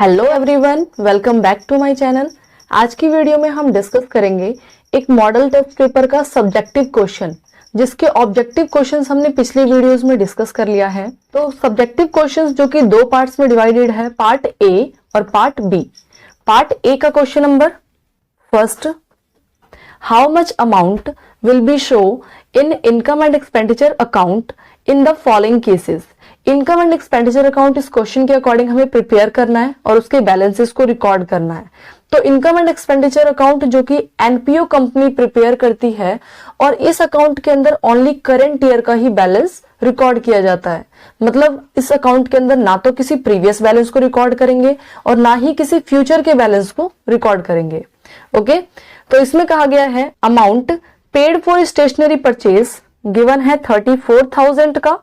Hello everyone, welcome back to my channel. आज की video में हम डिस्कस करेंगे एक मॉडल टेस्ट पेपर का सब्जेक्टिव क्वेश्चन, जिसके ऑब्जेक्टिव क्वेश्चंस हमने पिछली वीडियोस में डिस्कस कर लिया है। तो सब्जेक्टिव क्वेश्चंस जो कि दो पार्ट्स में डिवाइडेड है, पार्ट ए और पार्ट बी। पार्ट ए का question number first, how much amount will be show in income and expenditure account in the following cases. Income and expenditure account इस question के according हमें prepare करना है और उसके balances को रिकॉर्ड करना है। तो इनकम एंड एक्सपेंडिचर अकाउंट जो कि एनपीओ कंपनी प्रिपेयर करती है और इस अकाउंट के अंदर ओनली करंट ईयर का ही बैलेंस रिकॉर्ड किया जाता है। मतलब इस अकाउंट के अंदर ना तो किसी प्रीवियस बैलेंस को रिकॉर्ड करेंगे और ना ही किसी फ्यूचर के बैलेंस को रिकॉर्ड करेंगे। ओके, तो इसमें कहा गया है amount paid for stationery purchase given है 34,000 का।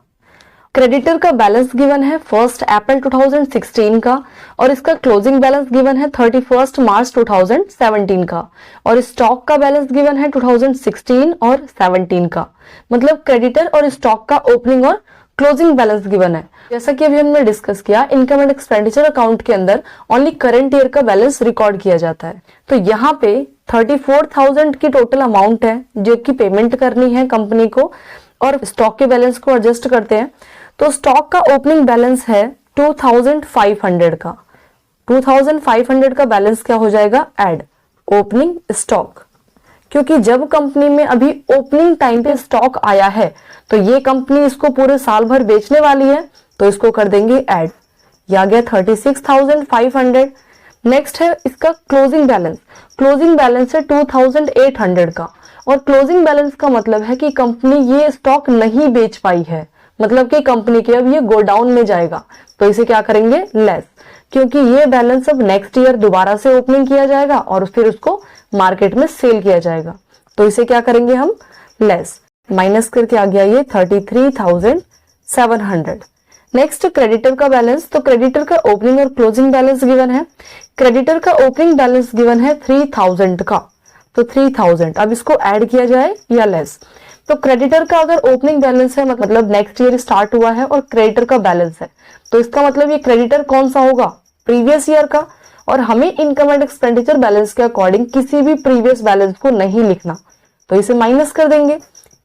क्रेडिटर का बैलेंस गिवन है 1 अप्रैल 2016 का और इसका क्लोजिंग बैलेंस गिवन है 31 मार्च 2017 का और स्टॉक का बैलेंस गिवन है 2016 और 17 का। मतलब क्रेडिटर और स्टॉक का ओपनिंग और क्लोजिंग बैलेंस गिवन है। जैसा कि अभी हमने डिस्कस किया, इनकम एंड एक्सपेंडिचर अकाउंट के अंदर ओनली करंट ईयर का बैलेंस रिकॉर्ड किया जाता है। तो यहाँ पे 34,000 की टोटल अमाउंट है जो कि पेमेंट करनी है कंपनी को, और स्टॉक के बैलेंस को एडजस्ट करते हैं तो स्टॉक का ओपनिंग बैलेंस है 2,500 का। 2,500 का बैलेंस क्या हो जाएगा, ऐड ओपनिंग स्टॉक, क्योंकि जब कंपनी में अभी ओपनिंग टाइम पे स्टॉक आया है तो ये कंपनी इसको पूरे साल भर बेचने वाली है, तो इसको कर देंगे ऐड। ये आ गया 36,500। नेक्स्ट है इसका क्लोजिंग बैलेंस। क्लोजिंग बैलेंस है 2,800 का और क्लोजिंग बैलेंस का मतलब है कि कंपनी ये स्टॉक नहीं बेच पाई है, मतलब कि कंपनी के अब ये गोडाउन में जाएगा, तो इसे क्या करेंगे, लेस, क्योंकि ये बैलेंस अब नेक्स्ट ईयर दोबारा से ओपनिंग किया जाएगा और फिर उसको मार्केट में सेल किया जाएगा, तो इसे क्या करेंगे हम, लेस। माइनस करके आ गया ये 33,700। नेक्स्ट क्रेडिटर का बैलेंस। तो क्रेडिटर का ओपनिंग और क्लोजिंग बैलेंस गिवन है। क्रेडिटर का ओपनिंग बैलेंस गिवन है 3,000 का, तो 3,000 अब इसको ऐड किया जाए या लेस। तो क्रेडिटर का अगर ओपनिंग बैलेंस है, मतलब नेक्स्ट ईयर स्टार्ट हुआ है और क्रेडिटर का बैलेंस है, तो इसका मतलब ये क्रेडिटर कौन सा होगा, प्रीवियस ईयर का, और हमें इनकम एंड एक्सपेंडिचर बैलेंस के अकॉर्डिंग किसी भी प्रीवियस बैलेंस को नहीं लिखना, तो इसे माइनस कर देंगे।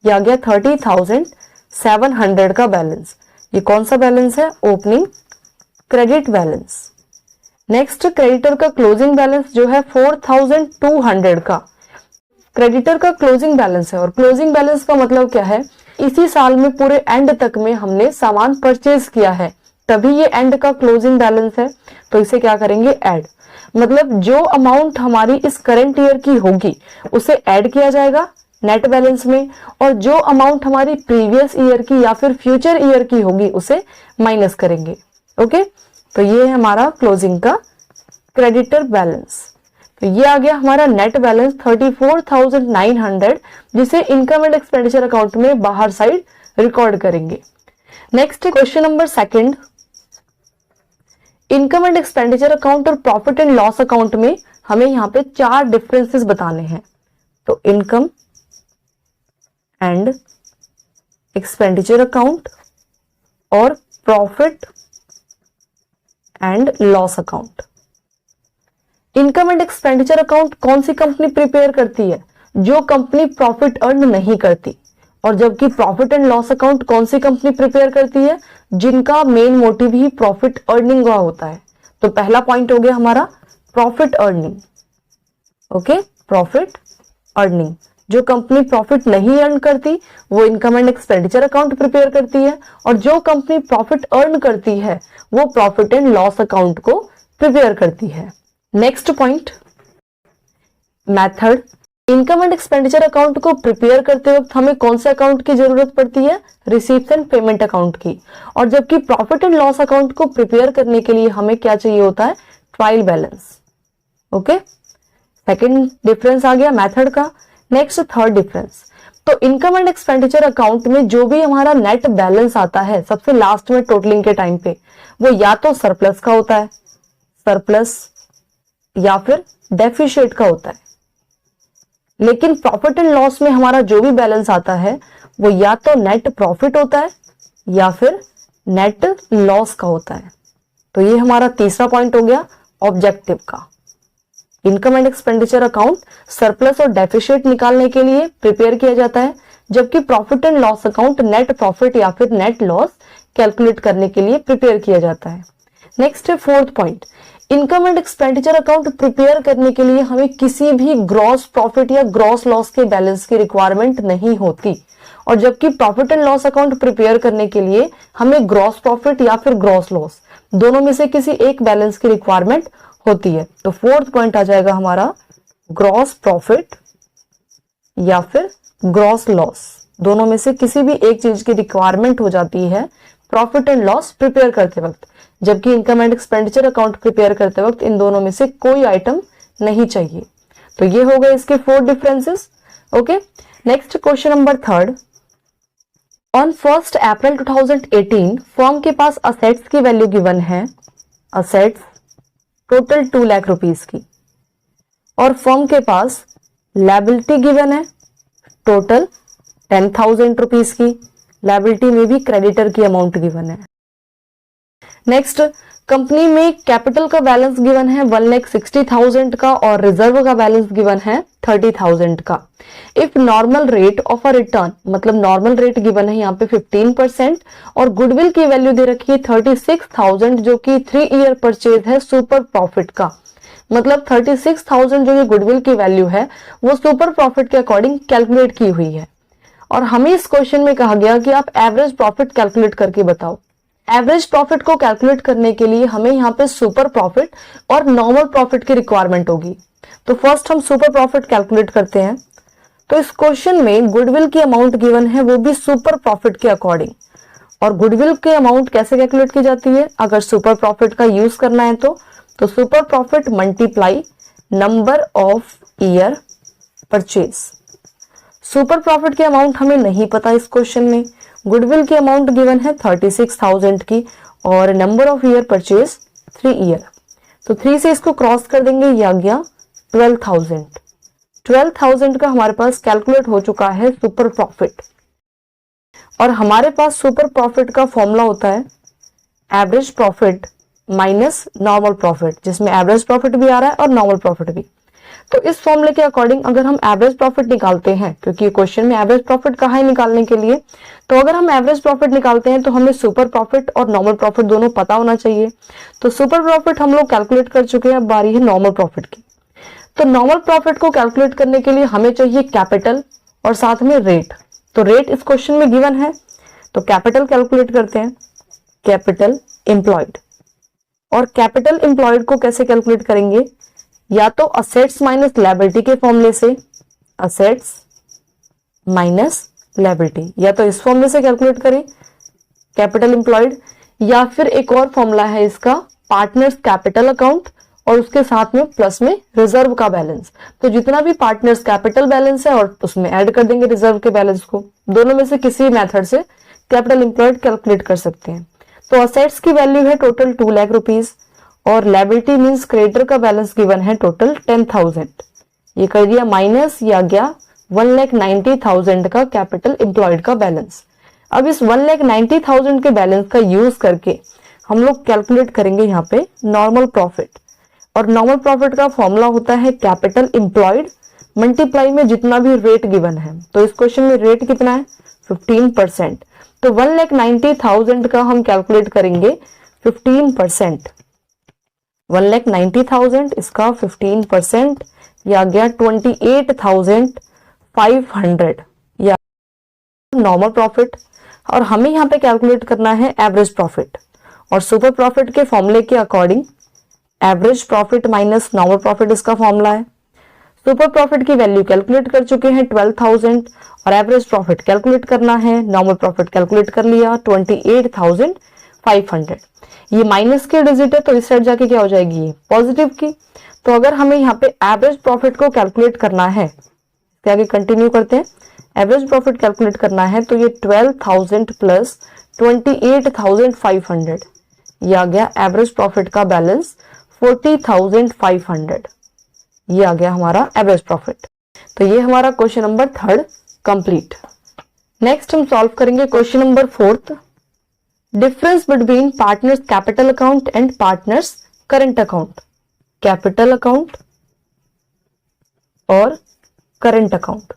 ये आ गया 30,700 का बैलेंस। ये कौन सा बैलेंस है, opening credit balance. Next creditor का क्लोजिंग बैलेंस जो है 4,200 का। क्रेडिटर का क्लोजिंग बैलेंस है और क्लोजिंग बैलेंस का मतलब क्या है, इसी साल में पूरे एंड तक में हमने सामान परचेज किया है तभी ये एंड का क्लोजिंग बैलेंस है, तो इसे क्या करेंगे, ऐड। मतलब जो अमाउंट हमारी इस करंट ईयर की होगी उसे ऐड किया जाएगा नेट बैलेंस में, और जो अमाउंट हमारी प्रीवियस ईयर की या फिर फ्यूचर ईयर की होगी उसे माइनस करेंगे। ओके, तो ये है हमारा क्लोजिंग का क्रेडिटर बैलेंस। तो ये आ गया हमारा नेट बैलेंस 34,900, जिसे इनकम एंड एक्सपेंडिचर अकाउंट में बाहर साइड रिकॉर्ड करेंगे। Next question number second, income and expenditure account और प्रॉफिट एंड लॉस अकाउंट में हमें यहाँ पे 4 डिफरेंसेस बताने हैं। तो इनकम एंड एक्सपेंडिचर अकाउंट और profit and loss account. Income and expenditure account कौन सी कंपनी प्रिपेयर करती है, जो कंपनी प्रॉफिट अर्न नहीं करती, और जबकि प्रॉफिट एंड लॉस अकाउंट कौन सी कंपनी प्रिपेयर करती है, जिनका मेन मोटिव ही प्रॉफिट अर्निंग का होता है। तो पहला पॉइंट हो गया हमारा profit earning. Okay, profit earning, जो कंपनी प्रॉफिट नहीं अर्न करती वो income and expenditure account prepare करती है, और जो कंपनी प्रॉफिट अर्न करती है वो प्रॉफिट एंड लॉस अकाउंट को प्रिपेयर करती है। Next point, method. Income and expenditure account को प्रिपेयर करते वक्त हमें कौन से अकाउंट की जरूरत पड़ती है, रिसीप्ट एंड पेमेंट अकाउंट की, और जबकि प्रॉफिट एंड लॉस अकाउंट को प्रिपेयर करने के लिए हमें क्या चाहिए होता है, trial balance. Okay, second difference आ गया मेथड का। नेक्स्ट थर्ड डिफरेंस, तो इनकम एंड एक्सपेंडिचर अकाउंट में जो भी हमारा नेट बैलेंस आता है सबसे लास्ट में टोटलिंग के टाइम पे, वो या तो सरप्लस का होता है, सरप्लस, या फिर डेफिशिएट का होता है। लेकिन प्रॉफिट एंड लॉस में हमारा जो भी बैलेंस आता है वो या तो नेट प्रॉफिट होता है या फिर नेट लॉस का होता है। तो ये हमारा तीसरा पॉइंट हो गया ऑब्जेक्टिव का। Income and expenditure account surplus और डेफिसिट निकालने के लिए प्रिपेयर किया जाता है, जबकि profit and loss account net profit या फिर नेट लॉस कैलकुलेट करने के लिए प्रिपेयर किया जाता है। नेक्स्ट है fourth point, income and expenditure account prepare करने के लिए हमें किसी भी ग्रॉस प्रॉफिट या ग्रॉस लॉस के बैलेंस की रिक्वायरमेंट नहीं होती, और जबकि profit and loss account prepare करने के लिए हमें ग्रॉस प्रॉफिट या फिर ग्रॉस लॉस दोनों में से किसी एक बैलेंस की रिक्वायरमेंट होती है। तो फोर्थ पॉइंट आ जाएगा हमारा ग्रॉस प्रॉफिट या फिर ग्रॉस लॉस, दोनों में से किसी भी एक चीज की रिक्वायरमेंट हो जाती है प्रॉफिट एंड लॉस प्रिपेयर करते वक्त, जबकि income and expenditure account prepare करते वक्त इन दोनों में से कोई आइटम नहीं चाहिए। तो ये हो गए इसके 4 differences. Okay, next question number 3rd, on 1 April 2018 firm के पास असेट्स की वैल्यू गिवन है, असेट्स टोटल 2 लाख रुपीस की, और फर्म के पास लायबिलिटी गिवन है टोटल 10,000 रुपीस की, लायबिलिटी में भी क्रेडिटर की अमाउंट गिवन है। नेक्स्ट, कंपनी में कैपिटल का बैलेंस गिवन है 1,60,000 का और रिजर्व का बैलेंस गिवन है 30,000 का। If normal rate of a return, मतलब नॉर्मल रेट गिवन है यहाँ पे 15% और गुडविल की वैल्यू दे रखी है 36,000 जो कि 3 ईयर परचेज है सुपर प्रॉफिट का, मतलब 36,000 जो ये गुडविल की वैल्यू है वो सुपर प्रॉफिट के अकॉर्डिंग कैलकुलेट की हुई है। और हमें इस क्वेश्चन में कहा गया कि आप एवरेज प्रॉफिट कैलकुलेट करके बताओ। एवरेज प्रॉफिट को कैलकुलेट करने के लिए हमें यहाँ पे सुपर प्रॉफिट और नॉर्मल प्रॉफिट की रिक्वायरमेंट होगी। तो फर्स्ट हम सुपर प्रॉफिट कैलकुलेट करते हैं। तो इस क्वेश्चन में गुडविल की अमाउंट गिवन है वो भी सुपर प्रॉफिट के अकॉर्डिंग, और गुडविल की अमाउंट कैसे कैलकुलेट की जाती है अगर सुपर प्रॉफिट का यूज करना है तो super profit multiply number of year purchase. Super profit की अमाउंट हमें नहीं पता इस क्वेश्चन में, गुडविल की अमाउंट गिवन है 36,000 की और number of year purchase 3 year, तो 3 से इसको क्रॉस कर देंगे, ये आ गया 12,000। 12,000 का हमारे पास कैलकुलेट हो चुका है सुपर प्रॉफिट, और हमारे पास सुपर प्रॉफिट का फॉर्मूला होता है average profit minus normal profit, जिसमें एवरेज प्रॉफिट भी आ रहा है और नॉर्मल प्रॉफिट भी। तो इस फॉर्मूले के अकॉर्डिंग अगर हम एवरेज प्रॉफिट निकालते हैं, क्योंकि क्वेश्चन में एवरेज प्रॉफिट कहा है निकालने के लिए, तो अगर हम एवरेज प्रॉफिट निकालते हैं तो हमें सुपर प्रॉफिट और नॉर्मल प्रॉफिट दोनों पता होना चाहिए। तो सुपर प्रॉफिट हम लोग कैलकुलेट कर चुके हैं, अब बारी है नॉर्मल प्रॉफिट की। तो नॉर्मल प्रॉफिट को कैलकुलेट करने के लिए हमें चाहिए कैपिटल और साथ में रेट। तो रेट इस क्वेश्चन में गिवन है, तो कैपिटल कैलकुलेट करते हैं, कैपिटल एम्प्लॉयड। और कैपिटल एम्प्लॉयड को कैसे कैलकुलेट करेंगे, या तो असेट्स माइनस लायबिलिटी के फॉर्मूले से, असेट्स माइनस लायबिलिटी, या तो इस फॉर्मूले से कैलकुलेट करें कैपिटल एम्प्लॉयड, या फिर एक और फॉर्मूला है इसका पार्टनर्स कैपिटल अकाउंट और उसके साथ में प्लस में रिजर्व का बैलेंस। तो जितना भी पार्टनर्स कैपिटल बैलेंस है और उसमें ऐड कर देंगे रिजर्व के बैलेंस को, दोनों में से किसी मेथड से कैपिटल एम्प्लॉयड कैलकुलेट कर सकते हैं। तो असेट्स की वैल्यू है टोटल 2 लाख रुपीस और लायबिलिटी मींस क्रेडिटर का बैलेंस गिवन है टोटल 10,000। ये कर दिया माइनस, ये आ गया 1,90,000 का कैपिटल एम्प्लॉयड का बैलेंस। अब इस 1,90,000 के बैलेंस का यूज करके हम लोग कैलकुलेट करेंगे यहाँ पे नॉर्मल प्रॉफिट, और नॉर्मल प्रॉफिट का फॉर्मूला होता है कैपिटल एम्प्लॉयड मल्टीप्लाई में जितना भी रेट गिवन है। तो इस क्वेश्चन में रेट कितना है 15%, तो 1,90,000 का हम कैलकुलेट करेंगे 15%। 1,90,000 इसका 15%, या गया 28,500 या नॉर्मल प्रॉफिट। और हमें यहाँ पे कैलकुलेट करना है एवरेज प्रॉफिट, और सुपर प्रॉफिट के फॉर्मूले के according average profit minus normal profit इसका फॉर्मूला है। सुपर प्रॉफिट की वैल्यू कैलकुलेट कर चुके हैं 12,000 और एवरेज प्रॉफिट कैलकुलेट करना है, नॉर्मल प्रॉफिट कैलकुलेट कर लिया 28,500। ये माइनस की डिजिट है तो इस साइड जाके क्या हो जाएगी ये पॉजिटिव की। तो अगर हमें यहाँ पे एवरेज प्रॉफिट को कैलकुलेट करना है, तो आगे कंटिन्यू करते हैं, एवरेज प्रॉफिट कैलकुलेट करना है तो ये 12,000 प्लस 28,500, ये आ गया एवरेज प्रॉफिट का बैलेंस 40,500, ये आ गया हमारा एवरेज प्रॉफिट। तो ये हमारा question number 3rd complete. Next हम सॉल्व करेंगे question number 4th, difference between partners capital account and partners current account. Capital account और current account.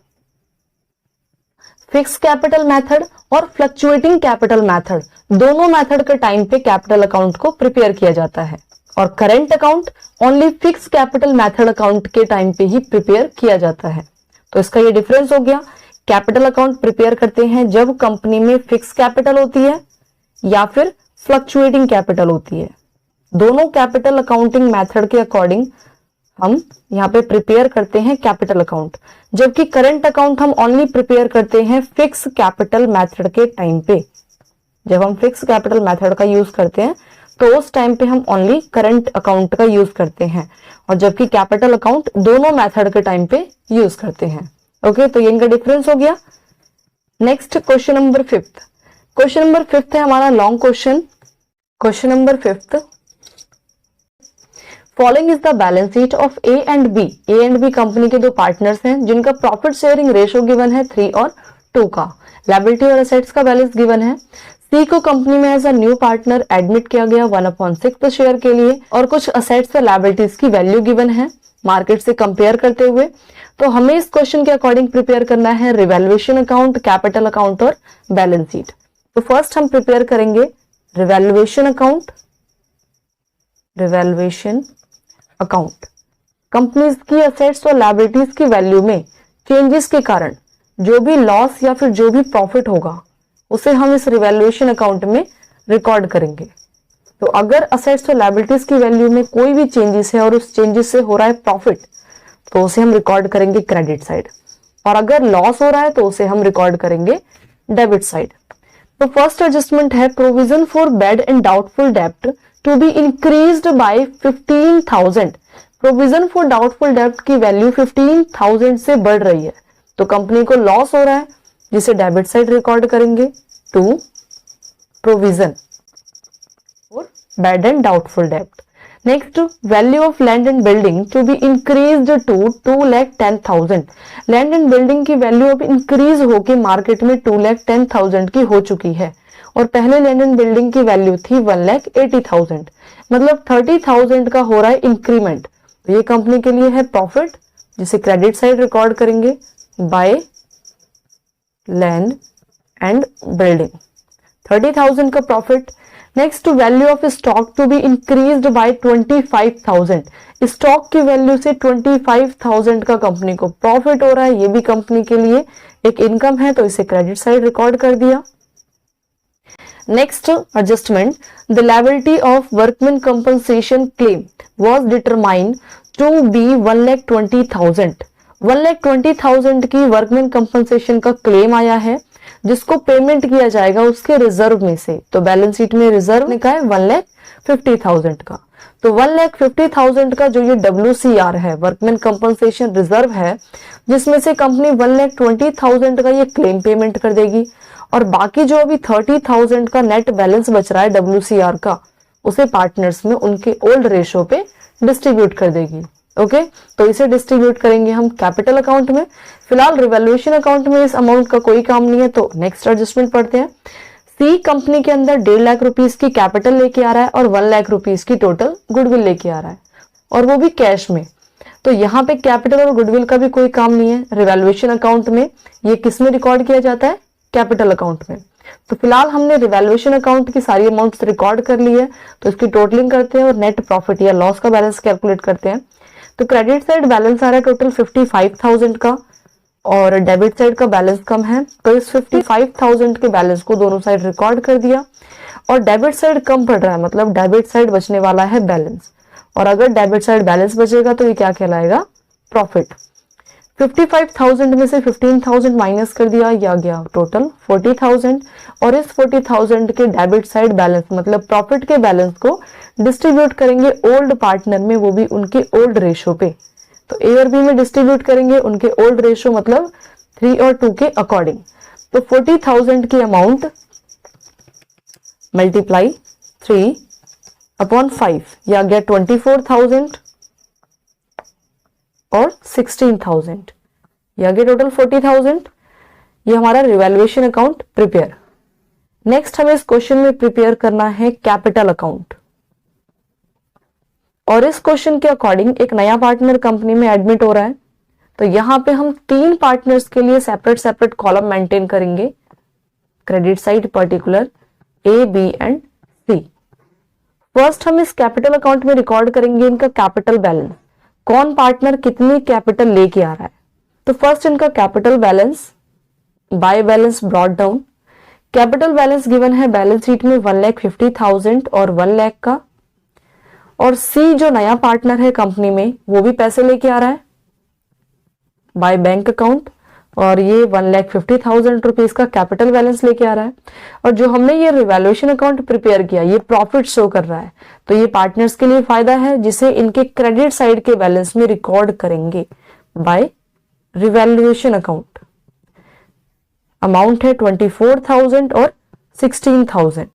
Fix capital method और फ्लक्चुएटिंग कैपिटल मेथड, दोनों मेथड के time पे कैपिटल अकाउंट को prepare किया जाता है, और current account only fix capital method account के टाइम पे ही प्रिपेयर किया जाता है। तो इसका ये डिफरेंस हो गया। कैपिटल अकाउंट प्रिपेयर करते हैं जब कंपनी में फिक्स कैपिटल होती है या फिर फ्लक्चुएटिंग कैपिटल होती है। दोनों कैपिटल अकाउंटिंग मेथड के अकॉर्डिंग हम यहाँ पे प्रिपेयर करते हैं कैपिटल अकाउंट, जबकि करंट अकाउंट हम ओनली प्रिपेयर करते हैं फिक्स कैपिटल मेथड के टाइम पे। जब हम फिक्स कैपिटल मेथड का यूज करते हैं तो उस टाइम पे हम ओनली करंट अकाउंट का यूज करते हैं, और जबकि कैपिटल अकाउंट दोनों मेथड के टाइम पे यूज करते हैं। ओके, तो ये इनका डिफरेंस हो गया। Next question number 5। Question number 5 है हमारा long question. Question number 5, following is the balance sheet of A and B. A and B company के दो पार्टनर्स हैं जिनका प्रॉफिट शेयरिंग रेशो गिवन है 3 और 2 का। लायबिलिटी और एसेट्स का बैलेंस गिवन है। सी को कंपनी में as a new partner admit किया गया 1/6 शेयर के लिए, और कुछ असेट्स और लायबिलिटीज की वैल्यू गिवन है मार्केट से कंपेयर करते हुए। तो हमें इस क्वेश्चन के अकॉर्डिंग प्रिपेयर करना है रिवैल्यूएशन अकाउंट, कैपिटल अकाउंट और बैलेंस शीट। तो फर्स्ट हम प्रिपेयर करेंगे revaluation account. Revaluation account, companies की असेट्स और लायबिलिटीज की वैल्यू में चेंजेस के कारण जो भी लॉस या फिर जो भी प्रॉफिट होगा उसे हम इस रिवैल्यूएशन अकाउंट में रिकॉर्ड करेंगे। तो अगर असेट्स और लायबिलिटीज की वैल्यू में कोई भी चेंजेस है और उस चेंजेस से हो रहा है प्रॉफिट, तो उसे हम रिकॉर्ड करेंगे क्रेडिट साइड, और अगर लॉस हो रहा है तो उसे हम रिकॉर्ड करेंगे डेबिट साइड। तो फर्स्ट एडजस्टमेंट है provision for bad and doubtful डेब्ट to be increased by 15,000। Provision for doubtful डेब्ट की वैल्यू 15,000 से बढ़ रही है, तो कंपनी को लॉस हो रहा है जिसे डेबिट साइड रिकॉर्ड करेंगे to provision for bad and doubtful डेब्ट। Next, value of land and building to be increased to 2,10,000। Land and building की वैल्यू अब इंक्रीज होकर मार्केट में 2,10,000 की हो चुकी है, और पहले लैंड एंड बिल्डिंग की वैल्यू थी 1,80,000, मतलब 30,000 का हो रहा है इंक्रीमेंट। तो ये कंपनी के लिए है प्रॉफिट, जिसे क्रेडिट साइड रिकॉर्ड करेंगे बाय लैंड एंड बिल्डिंग, 30,000 का profit. Next, value of stock to be increased by 25,000। Stock की वैल्यू से 25,000 का कंपनी को प्रॉफिट हो रहा है, ये भी कंपनी के लिए एक इनकम है, तो इसे क्रेडिट साइड रिकॉर्ड कर दिया। Next adjustment, the liability of workman compensation claim was determined to be 1,20,000. 1,20,000 की वर्कमैन कंपनसेशन का क्लेम आया है जिसको पेमेंट किया जाएगा उसके रिजर्व में से। तो बैलेंस शीट में रिजर्व लिखा है 1,50,000 का। तो 1,50,000 का जो ये WCR है, वर्कमैन कंपनसेशन रिजर्व है, जिसमें से कंपनी 1,20,000 का ये क्लेम पेमेंट कर देगी, और बाकी जो अभी 30,000 का नेट बैलेंस बच रहा है WCR का, उसे पार्टनर्स में उनके ओल्ड रेशो पे डिस्ट्रीब्यूट कर देगी। ओके, तो इसे डिस्ट्रीब्यूट करेंगे हम कैपिटल अकाउंट में। फिलहाल रिवैल्यूएशन अकाउंट में इस अमाउंट का कोई काम नहीं है, तो नेक्स्ट एडजस्टमेंट पढ़ते हैं। सी कंपनी के अंदर 1.5 लाख रुपीस की कैपिटल लेके आ रहा है और 1 लाख रुपीस की टोटल गुडविल लेके आ रहा है, और वो भी कैश में। तो यहाँ पे कैपिटल और गुडविल का भी कोई काम नहीं है रिवैल्यूएशन अकाउंट में। ये किस में रिकॉर्ड किया जाता है? कैपिटल अकाउंट में। तो फिलहाल हमने रिवैल्यूएशन अकाउंट की सारी अमाउंट्स रिकॉर्ड कर ली है, तो इसकी टोटलिंग करते हैं और नेट प्रॉफिट या लॉस का बैलेंस कैलकुलेट करते हैं। तो क्रेडिट साइड बैलेंस आ रहा है टोटल 55,000 का, और डेबिट साइड का बैलेंस कम है, तो इस 55,000 के बैलेंस को दोनों साइड रिकॉर्ड कर दिया। और डेबिट साइड कम पड़ रहा है, मतलब डेबिट साइड बचने वाला है बैलेंस, और अगर डेबिट साइड बैलेंस बचेगा तो ये क्या कहलाएगा? प्रॉफिट। 55,000 में से 15,000 माइनस कर दिया, या गया टोटल 40,000, और इस 40,000 के डेबिट साइड बैलेंस मतलब प्रॉफिट के बैलेंस को डिस्ट्रीब्यूट करेंगे ओल्ड पार्टनर में, वो भी उनके ओल्ड रेशो पे। तो ए और बी में डिस्ट्रीब्यूट करेंगे उनके ओल्ड रेशो मतलब 3 और 2 के अकॉर्डिंग। तो 40,000 की अमाउंट मल्टीप्लाई 3/5, या गया 24,000 और 16,000, या गया टोटल 40,000। ये हमारा रिवैल्यूएशन अकाउंट प्रिपेयर। नेक्स्ट हमें इस क्वेश्चन में प्रिपेयर करना है कैपिटल अकाउंट। और इस क्वेश्चन के अकॉर्डिंग एक नया पार्टनर कंपनी में एडमिट हो रहा है। तो यहाँ पे हम 3 पार्टनर्स के लिए सेपरेट सेपरेट कॉलम मेंटेन करेंगे, credit side particular A, B and C. First हम इस कैपिटल अकाउंट में रिकॉर्ड करेंगे इनका कैपिटल बैलेंस, कौन पार्टनर कितनी कैपिटल लेके आ रहा है। तो फर्स्ट इनका capital balance by balance brought down. Capital balance given है बैलेंस शीट में 1,50,000 और 1 लाख का। और सी जो नया पार्टनर है कंपनी में वो भी पैसे लेके आ रहा है बाय बैंक अकाउंट, और ये 1,50,000 रुपीज का कैपिटल बैलेंस लेके आ रहा है। और जो हमने ये रिवैल्यूएशन अकाउंट प्रिपेयर किया ये प्रॉफिट शो कर रहा है, तो ये पार्टनर्स के लिए फायदा है जिसे इनके क्रेडिट साइड के बैलेंस में रिकॉर्ड करेंगे बाय रिवैल्यूएशन अकाउंट। अमाउंट है 24,000 और 16,000।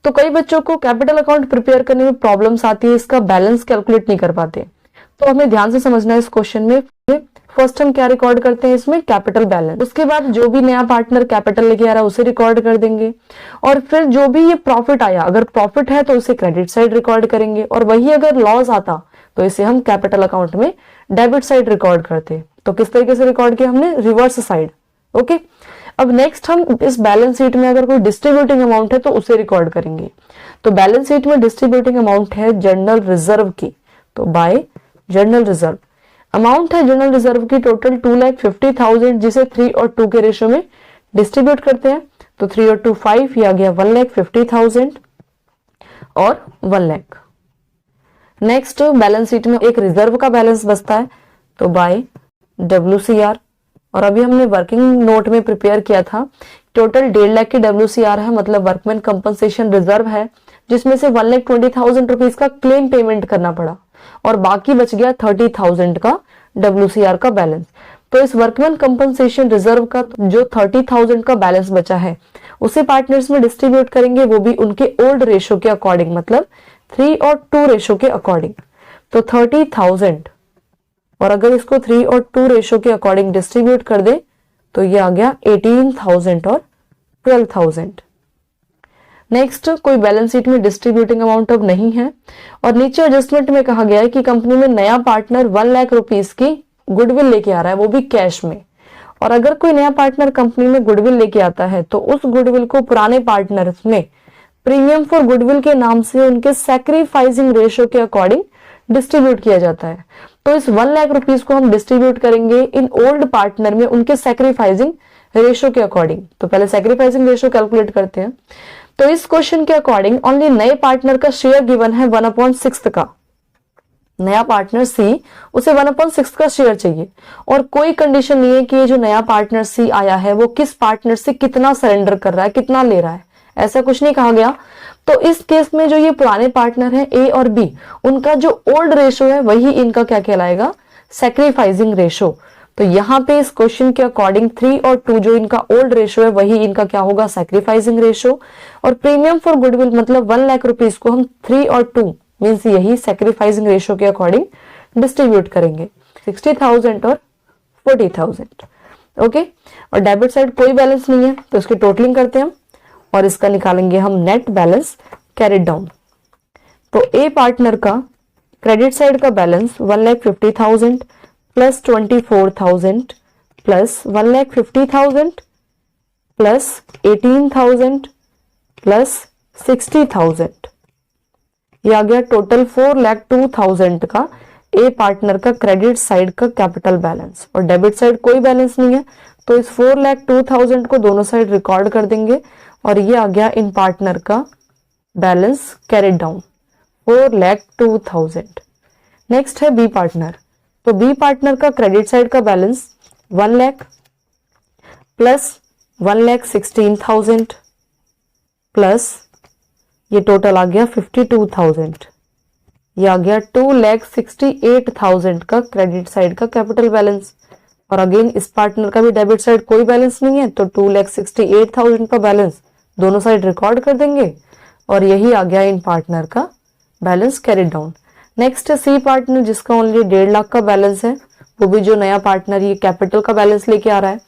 तो कई बच्चों को कैपिटल अकाउंट प्रिपेयर करने में प्रॉब्लम्स आती है, इसका बैलेंस कैलकुलेट नहीं कर पाते। तो हमें ध्यान से समझना है इस क्वेश्चन में। फर्स्ट हम क्या रिकॉर्ड करते हैं इसमें, कैपिटल बैलेंस। उसके बाद जो भी नया पार्टनर कैपिटल लेके आ रहा है उसे रिकॉर्ड कर देंगे, और फिर जो भी ये प्रॉफिट आया, अगर प्रॉफिट है तो उसे क्रेडिट साइड रिकॉर्ड करेंगे, और वही अगर लॉस आता तो इसे हम कैपिटल अकाउंट में डेबिट साइड रिकॉर्ड करते। तो किस तरीके से रिकॉर्ड किया हमने, रिवर्स साइड। ओके, अब नेक्स्ट हम इस बैलेंस शीट में अगर कोई डिस्ट्रीब्यूटिंग अमाउंट है तो उसे रिकॉर्ड करेंगे। तो बैलेंस शीट में डिस्ट्रीब्यूटिंग अमाउंट है जनरल रिजर्व की, तो बाय जनरल रिजर्व। अमाउंट है जनरल रिजर्व की टोटल 2,50,000, जिसे 3 और 2 के रेशियो में डिस्ट्रीब्यूट करते हैं। तो 3 और 2 5, ये आ गया 1,50,000 और 1 लाख। नेक्स्ट बैलेंस शीट में एक रिजर्व का बैलेंस बचता है, तो बाय WCR। और अभी हमने वर्किंग नोट में प्रिपेयर किया था, टोटल 1.5 लाख की WCR है, मतलब वर्कमैन कंपनसेशन रिजर्व है, जिसमें से 1,20,000 रुपीज का क्लेम पेमेंट करना पड़ा, और बाकी बच गया 30,000 का WCR का बैलेंस। तो इस वर्कमैन कंपनसेशन रिजर्व का जो 30,000 का बैलेंस बचा है उसे पार्टनर्स में डिस्ट्रीब्यूट करेंगे, वो भी उनके ओल्ड रेशो के अकॉर्डिंग, मतलब 3 और 2 रेशो के अकॉर्डिंग। तो 30,000, और अगर इसको 3 और 2 रेशो के अकॉर्डिंग डिस्ट्रीब्यूट कर दे तो ये आ गया 18,000 और 12,000। नेक्स्ट, कोई बैलेंस शीट में डिस्ट्रीब्यूटिंग अमाउंट अब नहीं है, और नीचे एडजस्टमेंट में कहा गया है कि कंपनी में नया पार्टनर 1 लाख रुपीस की गुडविल लेके आ रहा है, वो भी कैश में। और अगर कोई नया पार्टनर कंपनी में गुडविल लेके आता है तो उस गुडविल को पुराने पार्टनर्स में प्रीमियम फॉर गुडविल के नाम से उनके सैक्रिफाइसिंग रेशियो के अकॉर्डिंग डिस्ट्रीब्यूट किया जाता है। तो इस 1 लाख रुपीस को हम डिस्ट्रीब्यूट करेंगे इन ओल्ड पार्टनर में उनके सैक्रिफाइसिंग रेशियो के अकॉर्डिंग। तो पहले सैक्रिफाइसिंग रेशियो कैलकुलेट करते हैं। तो इस क्वेश्चन के अकॉर्डिंग ओनली नए पार्टनर का शेयर गिवन है 1/6 का। नया पार्टनर सी, उसे 1/6 का शेयर चाहिए, और कोई कंडीशन नहीं है कि ये जो नया पार्टनर सी आया है वो किस पार्टनर से कितना सरेंडर कर रहा है, कितना ले रहा है, ऐसा कुछ नहीं कहा गया। तो इस केस में जो ये पुराने पार्टनर है ए और बी, उनका जो ओल्ड रेशो है वही इनका क्या कहलाएगा, सैक्रिफाइसिंग रेशो। तो यहाँ पे इस क्वेश्चन के अकॉर्डिंग 3 और 2 जो इनका ओल्ड रेशो है वही इनका क्या होगा, सैक्रिफाइसिंग रेशो। और प्रीमियम फॉर गुडविल मतलब 1 लाख रुपीस को हम 3 और 2 मीन्स यही सैक्रिफाइसिंग रेशो के अकॉर्डिंग डिस्ट्रीब्यूट करेंगे, 60,000 और 40,000। ओके, और डेबिट साइड कोई बैलेंस नहीं है तो इसकी टोटलिंग करते हैं हम, और इसका निकालेंगे हम नेट बैलेंस कैरिड डाउन। तो ए पार्टनर का क्रेडिट साइड का balance 1,50,000 plus 24,000 plus 1,50,000 plus 18,000 plus 60,000, ये आ गया टोटल 4,02,000 का ए पार्टनर का क्रेडिट साइड का कैपिटल बैलेंस। और डेबिट साइड कोई बैलेंस नहीं है तो इस 4,02,000 को दोनों साइड रिकॉर्ड कर देंगे, और ये आ गया इन पार्टनर का बैलेंस कैरिड डाउन 4,02,000। नेक्स्ट है बी पार्टनर। तो बी पार्टनर का क्रेडिट साइड का बैलेंस 1 लाख प्लस 1,16,000 प्लस ये टोटल आ गया 52,000, ये आ गया 2,68,000 का क्रेडिट साइड का कैपिटल बैलेंस। और अगेन इस पार्टनर का भी डेबिट साइड कोई बैलेंस नहीं है तो 2,68,000 का बैलेंस दोनों साइड रिकॉर्ड कर देंगे, और यही आ गया इन पार्टनर का बैलेंस कैरिड डाउन। नेक्स्ट है सी पार्टनर जिसका ओनली 1.5 लाख का बैलेंस है, वो भी जो नया पार्टनर ये कैपिटल का बैलेंस लेके आ रहा है,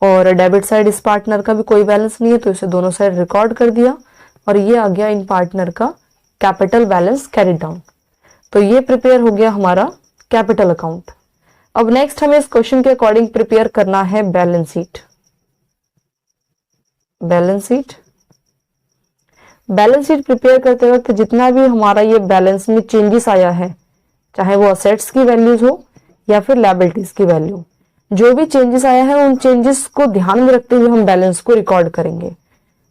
और डेबिट साइड इस पार्टनर का भी कोई बैलेंस नहीं है तो इसे दोनों साइड रिकॉर्ड कर दिया, और ये आ गया इन पार्टनर का कैपिटल बैलेंस कैरिड डाउन। तो ये प्रिपेयर हो गया हमारा कैपिटल अकाउंट। अब नेक्स्ट हमें इस क्वेश्चन के अकॉर्डिंग प्रिपेयर करना है balance sheet. Balance sheet prepare करते वक्त जितना भी हमारा ये बैलेंस में चेंजेस आया है, चाहे वो असेट्स की वैल्यूज हो या फिर लायबिलिटीज की वैल्यू, जो भी चेंजेस आया है उन चेंजेस को ध्यान में रखते हुए हम बैलेंस को रिकॉर्ड करेंगे।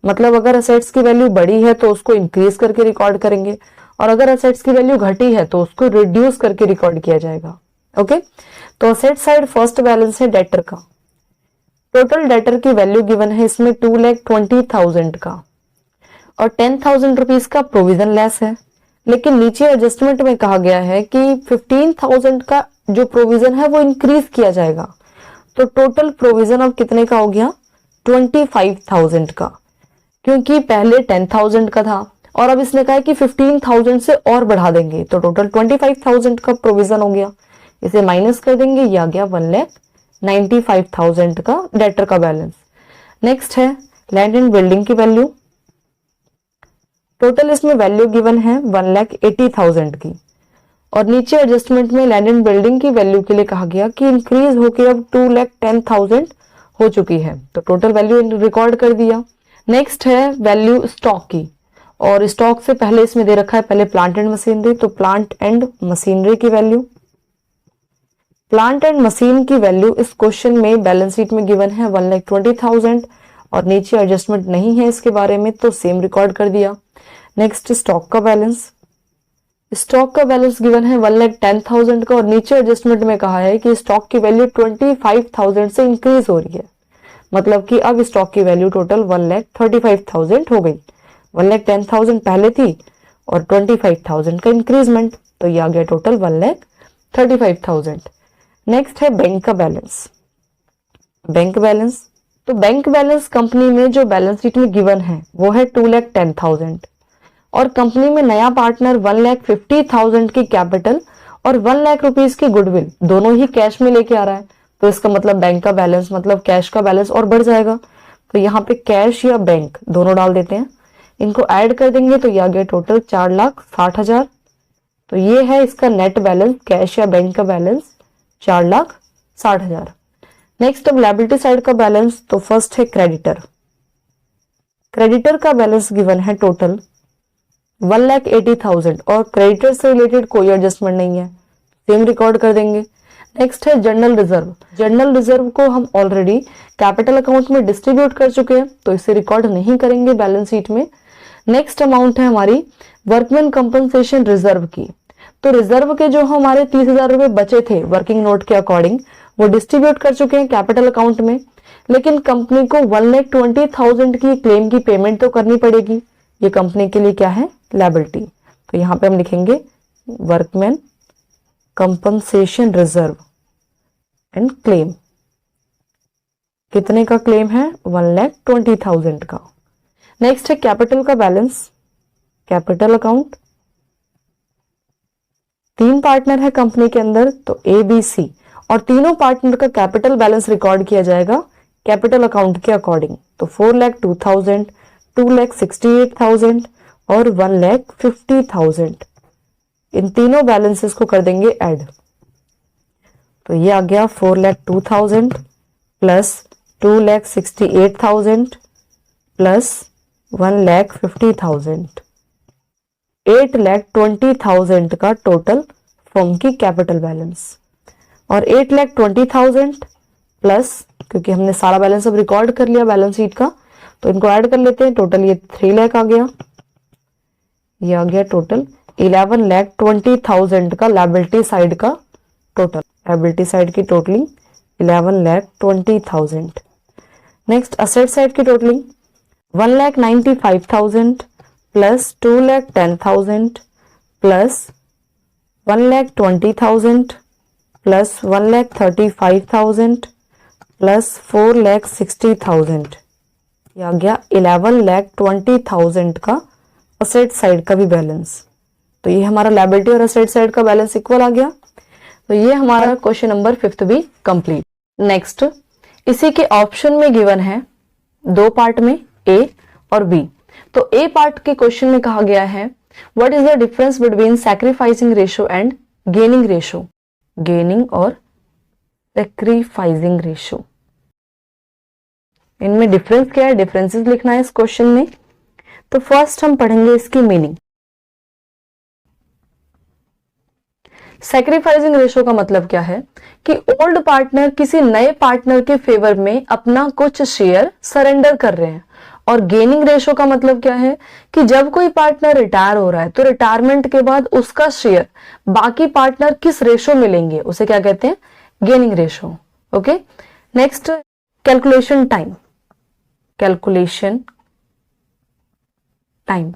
मतलब अगर असेट्स की वैल्यू बढ़ी है तो उसको इंक्रीज करके रिकॉर्ड करेंगे, और अगर असेट्स की वैल्यू घटी है तो उसको रिड्यूस करके रिकॉर्ड किया जाएगा। ओके, तो असेट साइड फर्स्ट बैलेंस है डेटर का। टोटल डेटर की वैल्यू गिवन है इसमें 2,20,000 का, और 10,000 रुपीज का प्रोविजन लेस है। लेकिन नीचे एडजस्टमेंट में कहा गया है कि 15,000 का जो प्रोविजन है वो इंक्रीज किया जाएगा। तो टोटल प्रोविजन अब कितने का हो गया? 25,000 का, क्योंकि पहले 10,000 का था और अब इसने कहा है कि 15,000 से और बढ़ा देंगे, तो टोटल 25,000 का प्रोविजन हो गया। इसे माइनस कर देंगे, ये आ गया 1,95,000 का डेटर का बैलेंस। नेक्स्ट है लैंड एंड बिल्डिंग की वैल्यू। टोटल इसमें वैल्यू गिवन है 1,80,000 की, और नीचे एडजस्टमेंट में लैंड एंड बिल्डिंग की वैल्यू के लिए कहा गया कि इंक्रीज होकर अब 2,10,000 हो चुकी है, तो टोटल वैल्यू रिकॉर्ड कर दिया। नेक्स्ट है वैल्यू स्टॉक की, और स्टॉक से पहले इसमें दे रखा है पहले प्लांट एंड मशीनरी, तो प्लांट एंड मशीनरी की वैल्यू। प्लांट एंड मशीन की वैल्यू इस क्वेश्चन में बैलेंस शीट में गिवन है 1,20,000, और नीचे एडजस्टमेंट नहीं है इसके बारे में, तो सेम रिकॉर्ड कर दिया। नेक्स्ट स्टॉक का बैलेंस। स्टॉक का बैलेंस गिवन है 1,10,000 का, और नीचे एडजस्टमेंट में कहा है कि स्टॉक की वैल्यू 25,000 से इंक्रीज हो रही है। मतलब कि अब स्टॉक की वैल्यू टोटल 1,35,000 हो गई। 1,10,000 पहले थी और 25,000 का इंक्रीजमेंट, तो ये आ गया टोटल 1,35,000। नेक्स्ट है बैंक का बैलेंस। बैंक बैलेंस, तो बैंक बैलेंस कंपनी में जो बैलेंस शीट में गिवन है वो है 2,10,000, और कंपनी में नया पार्टनर 1,50,000 की कैपिटल और 1 लाख रुपीज की गुडविल दोनों ही कैश में लेके आ रहा है। तो इसका मतलब बैंक का बैलेंस मतलब कैश का बैलेंस और बढ़ जाएगा। तो यहाँ पे कैश या बैंक दोनों डाल देते हैं, इनको ऐड कर देंगे तो ये आ गया टोटल 4,60,000। तो ये है इसका नेट बैलेंस, कैश या बैंक का बैलेंस 4,60,000। नेक्स्ट अब लायबिलिटी साइड का बैलेंस, तो फर्स्ट है क्रेडिटर। क्रेडिटर का बैलेंस गिवन है टोटल 1,80,000, और क्रेडिटर से रिलेटेड कोई एडजस्टमेंट नहीं है, सेम रिकॉर्ड कर देंगे। नेक्स्ट है जनरल रिजर्व। जनरल रिजर्व को हम ऑलरेडी कैपिटल अकाउंट में डिस्ट्रीब्यूट कर चुके हैं, तो इसे रिकॉर्ड नहीं करेंगे बैलेंस शीट में। नेक्स्ट अमाउंट है हमारी वर्कमैन कंपनसेशन रिजर्व की। तो रिजर्व के जो हमारे 30,000 रुपए बचे थे वर्किंग नोट के अकॉर्डिंग, वो डिस्ट्रीब्यूट कर चुके हैं कैपिटल अकाउंट में, लेकिन कंपनी को 1,20,000 की क्लेम की पेमेंट तो करनी पड़ेगी। ये कंपनी के लिए क्या है? लायबिलिटी। तो यहाँ पे हम लिखेंगे workman compensation reserve and claim. कितने का क्लेम है? 1,20,000 का। नेक्स्ट है कैपिटल का बैलेंस, कैपिटल अकाउंट। 3 पार्टनर है कंपनी के अंदर, तो ए बी सी, और तीनों पार्टनर का कैपिटल बैलेंस रिकॉर्ड किया जाएगा कैपिटल अकाउंट के अकॉर्डिंग। तो 4,02,000, 2,68,000 और 1,50,000, इन तीनों बैलेंसेस को कर देंगे ऐड। तो ये आ गया 4,02,000 प्लस 2,68,000 प्लस 1,50,000, 8,20,000 का टोटल फर्म की कैपिटल बैलेंस। और 8,20,000 प्लस, क्योंकि हमने सारा बैलेंस अब रिकॉर्ड कर लिया बैलेंस शीट का, तो इनको ऐड कर लेते हैं। टोटल ये 3 लाख आ गया। ये आ गया टोटल 11,20,000 का लायबिलिटी साइड का टोटल। लायबिलिटी साइड की टोटलिंग 11,20,000। नेक्स्ट असेट साइड की totalling 1,95,000 plus 2,10,000 plus 1,20,000 plus 1,35,000 plus 4,60,000। ये आ गया 11,20,000 का असेट साइड का भी बैलेंस। तो ये हमारा लायबिलिटी और असेट साइड का बैलेंस इक्वल आ गया। तो ये हमारा क्वेश्चन नंबर 5 भी कंप्लीट। नेक्स्ट, इसी के ऑप्शन में गिवन है 2 पार्ट में, ए और बी। तो ए पार्ट के क्वेश्चन में कहा गया है what is the difference between sacrificing ratio and gaining ratio? Gaining और सैक्रिफाइसिंग रेशियो, इनमें डिफरेंस क्या है? डिफरेंसेस लिखना है इस क्वेश्चन में। तो फर्स्ट हम पढ़ेंगे इसकी मीनिंग। सैक्रिफाइसिंग रेशियो का मतलब क्या है कि ओल्ड पार्टनर किसी नए पार्टनर के फेवर में अपना कुछ शेयर सरेंडर कर रहे हैं। और गेनिंग रेशियो का मतलब क्या है कि जब कोई पार्टनर रिटायर हो रहा है तो रिटायरमेंट के बाद उसका शेयर बाकी पार्टनर किस रेशियो में लेंगे, उसे क्या कहते हैं? Gaining ratio. Okay, next calculation time. Calculation time,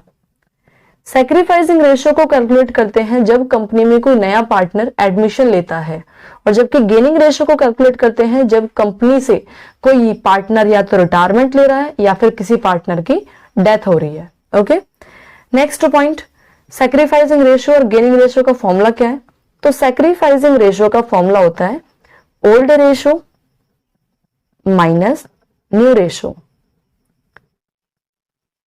sacrificing ratio को कैलकुलेट करते हैं जब कंपनी में कोई नया पार्टनर एडमिशन लेता है, और जबकि गेनिंग रेशियो को कैलकुलेट करते हैं जब कंपनी से कोई पार्टनर या तो रिटायरमेंट ले रहा है या फिर किसी पार्टनर की डेथ हो रही है। Okay, next point, sacrificing ratio और गेनिंग रेशियो का फॉर्मूला क्या है? तो सैक्रिफाइसिंग रेशियो का फॉर्मूला होता है old ratio minus new ratio,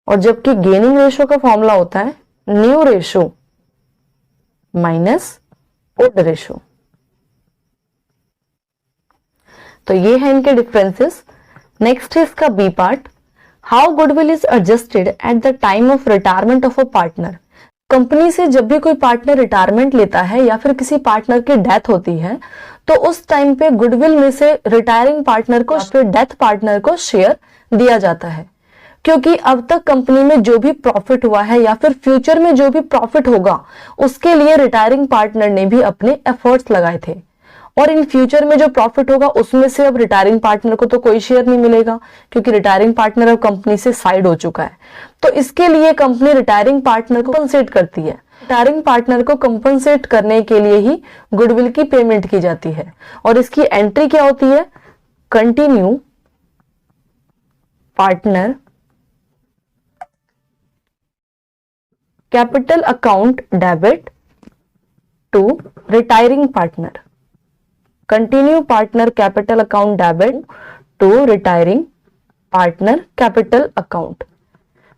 और जबकि गेनिंग रेशियो का फॉर्मूला होता है new ratio minus old ratio. तो ये है इनके डिफरेंसेस। नेक्स्ट है इसका B part, how goodwill is adjusted at the time of retirement of a partner. Company से जब भी कोई पार्टनर रिटायरमेंट लेता है या फिर किसी पार्टनर की डेथ होती है तो उस टाइम पे गुडविल में से रिटायरिंग पार्टनर को फिर डेथ पार्टनर को शेयर दिया जाता है, क्योंकि अब तक कंपनी में जो भी प्रॉफिट हुआ है या फिर फ्यूचर में जो भी प्रॉफिट होगा उसके लिए रिटायरिंग पार्टनर ने भी अपने एफर्ट्स लगाए थे, और इन फ्यूचर में जो प्रॉफिट होगा उसमें से अब रिटायरिंग पार्टनर को तो कोई शेयर नहीं मिलेगा, क्योंकि रिटायरिंग पार्टनर अब कंपनी से साइड हो चुका है। तो इसके लिए कंपनी रिटायरिंग पार्टनर को कंपनसेट करती है। रिटायरिंग पार्टनर को कंपनसेट करने के लिए ही गुडविल की पेमेंट की जाती है, और इसकी एंट्री क्या होती है? Continue partner capital account debit to retiring partner. Continue partner capital account debit to retiring partner capital account.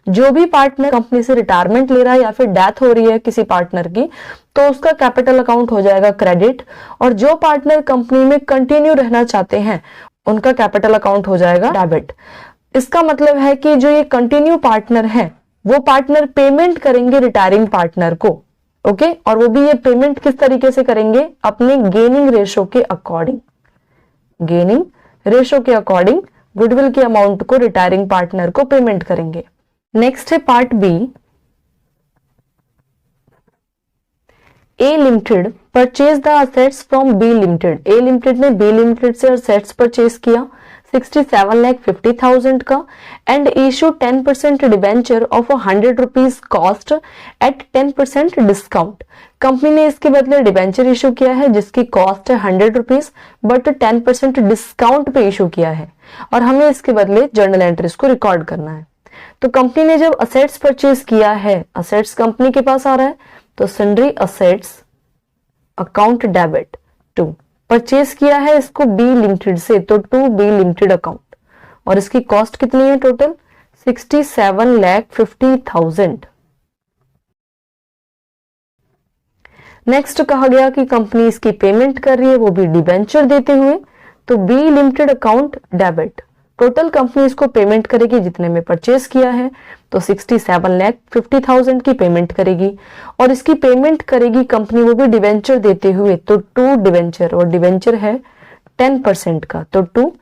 जो भी पार्टनर कंपनी से रिटायरमेंट ले रहा है या फिर डेथ हो रही है किसी पार्टनर की, तो उसका कैपिटल अकाउंट हो जाएगा क्रेडिट, और जो पार्टनर कंपनी में कंटिन्यू रहना चाहते हैं उनका कैपिटल अकाउंट हो जाएगा डेबिट। इसका मतलब है कि जो ये कंटिन्यू पार्टनर है वो पार्टनर पेमेंट करेंगे रिटायरिंग पार्टनर को। ओके, और वो भी ये पेमेंट किस तरीके से करेंगे? अपने गेनिंग रेशो के अकॉर्डिंग। गेनिंग रेशो के अकॉर्डिंग गुडविल के अमाउंट को रिटायरिंग पार्टनर को पेमेंट करेंगे। नेक्स्ट है part B, A limited purchase the assets from B limited. A limited ने बी लिमिटेड से असेट्स परचेज किया 67,50,000 का, and issue 10% debenture of 100 rupees cost at 10% discount. Company ने इसके बदले डिबेंचर इशू किया है जिसकी कॉस्ट है 100 रुपीज, बट 10% डिस्काउंट पे इशू किया है, और हमें इसके बदले जर्नल एंट्रीज को रिकॉर्ड करना है। तो कंपनी ने जब असेट्स परचेज किया है, असेट्स कंपनी के पास आ रहा है, तो sundry assets account debit to purchase किया है इसको बी लिमिटेड से, तो टू बी लिमिटेड अकाउंट, और इसकी कॉस्ट कितनी है टोटल? 67,50,000। नेक्स्ट कहा गया कि कंपनी इसकी पेमेंट कर रही है वो भी डिबेंचर देते हुए, तो B limited account debit. Total company इसको पेमेंट करेगी जितने में परचेज किया है, तो 67,50,000 की पेमेंट करेगी, और इसकी पेमेंट करेगी कंपनी वो भी डिवेंचर देते हुए, तो टू डिवेंचर, और डिवेंचर है 10% का, तो टू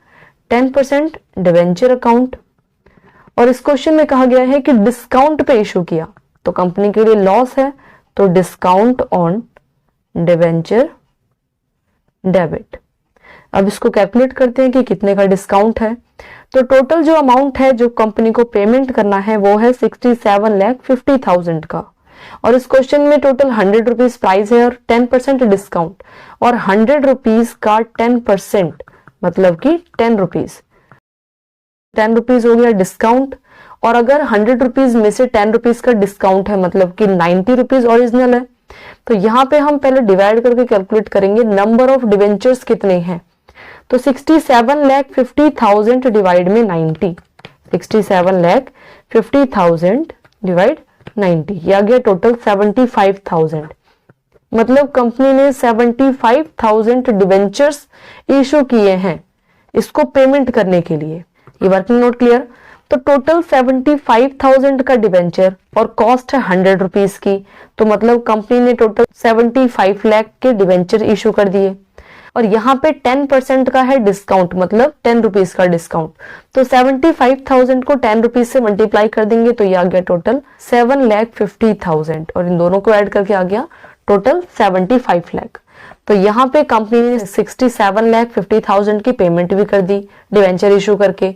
10% डिवेंचर अकाउंट। और इस क्वेश्चन में कहा गया है कि डिस्काउंट पे इशू किया, तो कंपनी के लिए लॉस है, तो डिस्काउंट ऑन डिवेंचर डेबिट। अब इसको कैलकुलेट करते हैं कि कितने का डिस्काउंट है। तो टोटल जो अमाउंट है जो कंपनी को पेमेंट करना है वो है 67,50,000 का, और इस क्वेश्चन में टोटल 100 रुपीज प्राइस है और 10% डिस्काउंट, और 100 रुपीज का 10% मतलब कि 10 रुपीज, 10 रुपीज हो गया डिस्काउंट। और अगर 100 रुपीज में से 10 रुपीज का डिस्काउंट है मतलब कि 90 रुपीज ओरिजिनल है, तो यहाँ पे हम पहले डिवाइड करके कैलकुलेट करेंगे नंबर ऑफ डिवेंचर्स कितने हैं। तो 67,50,000 डिवाइड में 90, 67,50,000 डिवाइड 90, ये आ गया टोटल 75,000। मतलब कंपनी ने 75,000 डिवेंचर्स इशू किए हैं इसको पेमेंट करने के लिए। ये वर्किंग नोट क्लियर। तो टोटल 75,000 का डिवेंचर और कॉस्ट है 100 रुपीज की, तो मतलब कंपनी ने टोटल 75 लाख के डिवेंचर इशू कर दिए। और यहाँ पे 10% का है डिस्काउंट, मतलब 10 रुपीज का डिस्काउंट। तो 75,000 को 10 रुपीज से मल्टीप्लाई कर देंगे तो ये आ गया टोटल 7,50,000 और इन दोनों को ऐड करके आ गया टोटल 75 लाख। तो यहाँ पे कंपनी ने 67,50,000 की पेमेंट भी कर दी डिवेंचर इशू करके,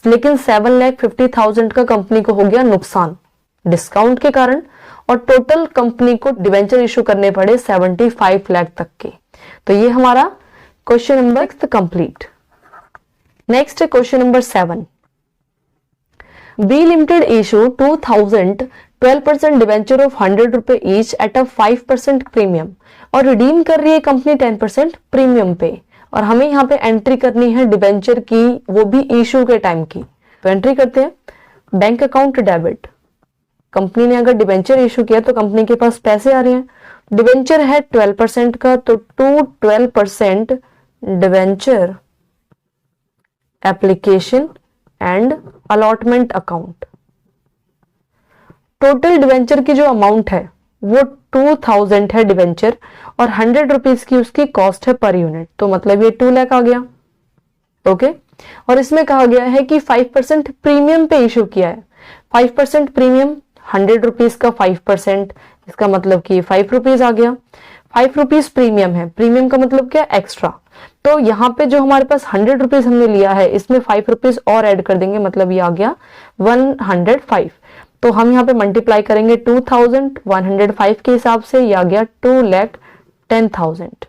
लेकिन 7,50,000 का कंपनी को हो गया नुकसान डिस्काउंट के कारण और टोटल कंपनी को डिवेंचर इशू करने पड़े 75 लाख तक के। तो ये हमारा क्वेश्चन नंबर 6 कंप्लीट। नेक्स्ट है question number 7। B limited issue 2000 12% debenture of 100 रुपए ईच एट अ 5% प्रीमियम और रिडीम कर रही है कंपनी 10% प्रीमियम पे, और हमें यहाँ पे एंट्री करनी है डिवेंचर की, वो भी इशू के टाइम की। तो एंट्री करते हैं। बैंक अकाउंट डेबिट, कंपनी ने अगर डिवेंचर इशू किया तो कंपनी के पास पैसे आ रहे हैं। डिवेंचर है 12% का, तो to 12% debenture application and allotment account. Total debenture की जो अमाउंट है वो 2000 है डिवेंचर और 100 रुपीज की उसकी कॉस्ट है पर यूनिट, तो मतलब ये 2 लाख आ गया। ओके, और इसमें कहा गया है कि 5% प्रीमियम पे इशू किया है। 5% प्रीमियम, 100 रुपीज का 5%, इसका मतलब कि 5 रुपीज आ गया। 5 रुपीज प्रीमियम है, प्रीमियम का मतलब क्या, एक्स्ट्रा। तो यहाँ पे जो हमारे पास 100 रुपीज हमने लिया है इसमें 5 रुपीज और ऐड कर देंगे, मतलब ये आ गया 105। तो हम यहाँ पे मल्टीप्लाई करेंगे 2000 105 के हिसाब से, ये आ गया 2,10,000।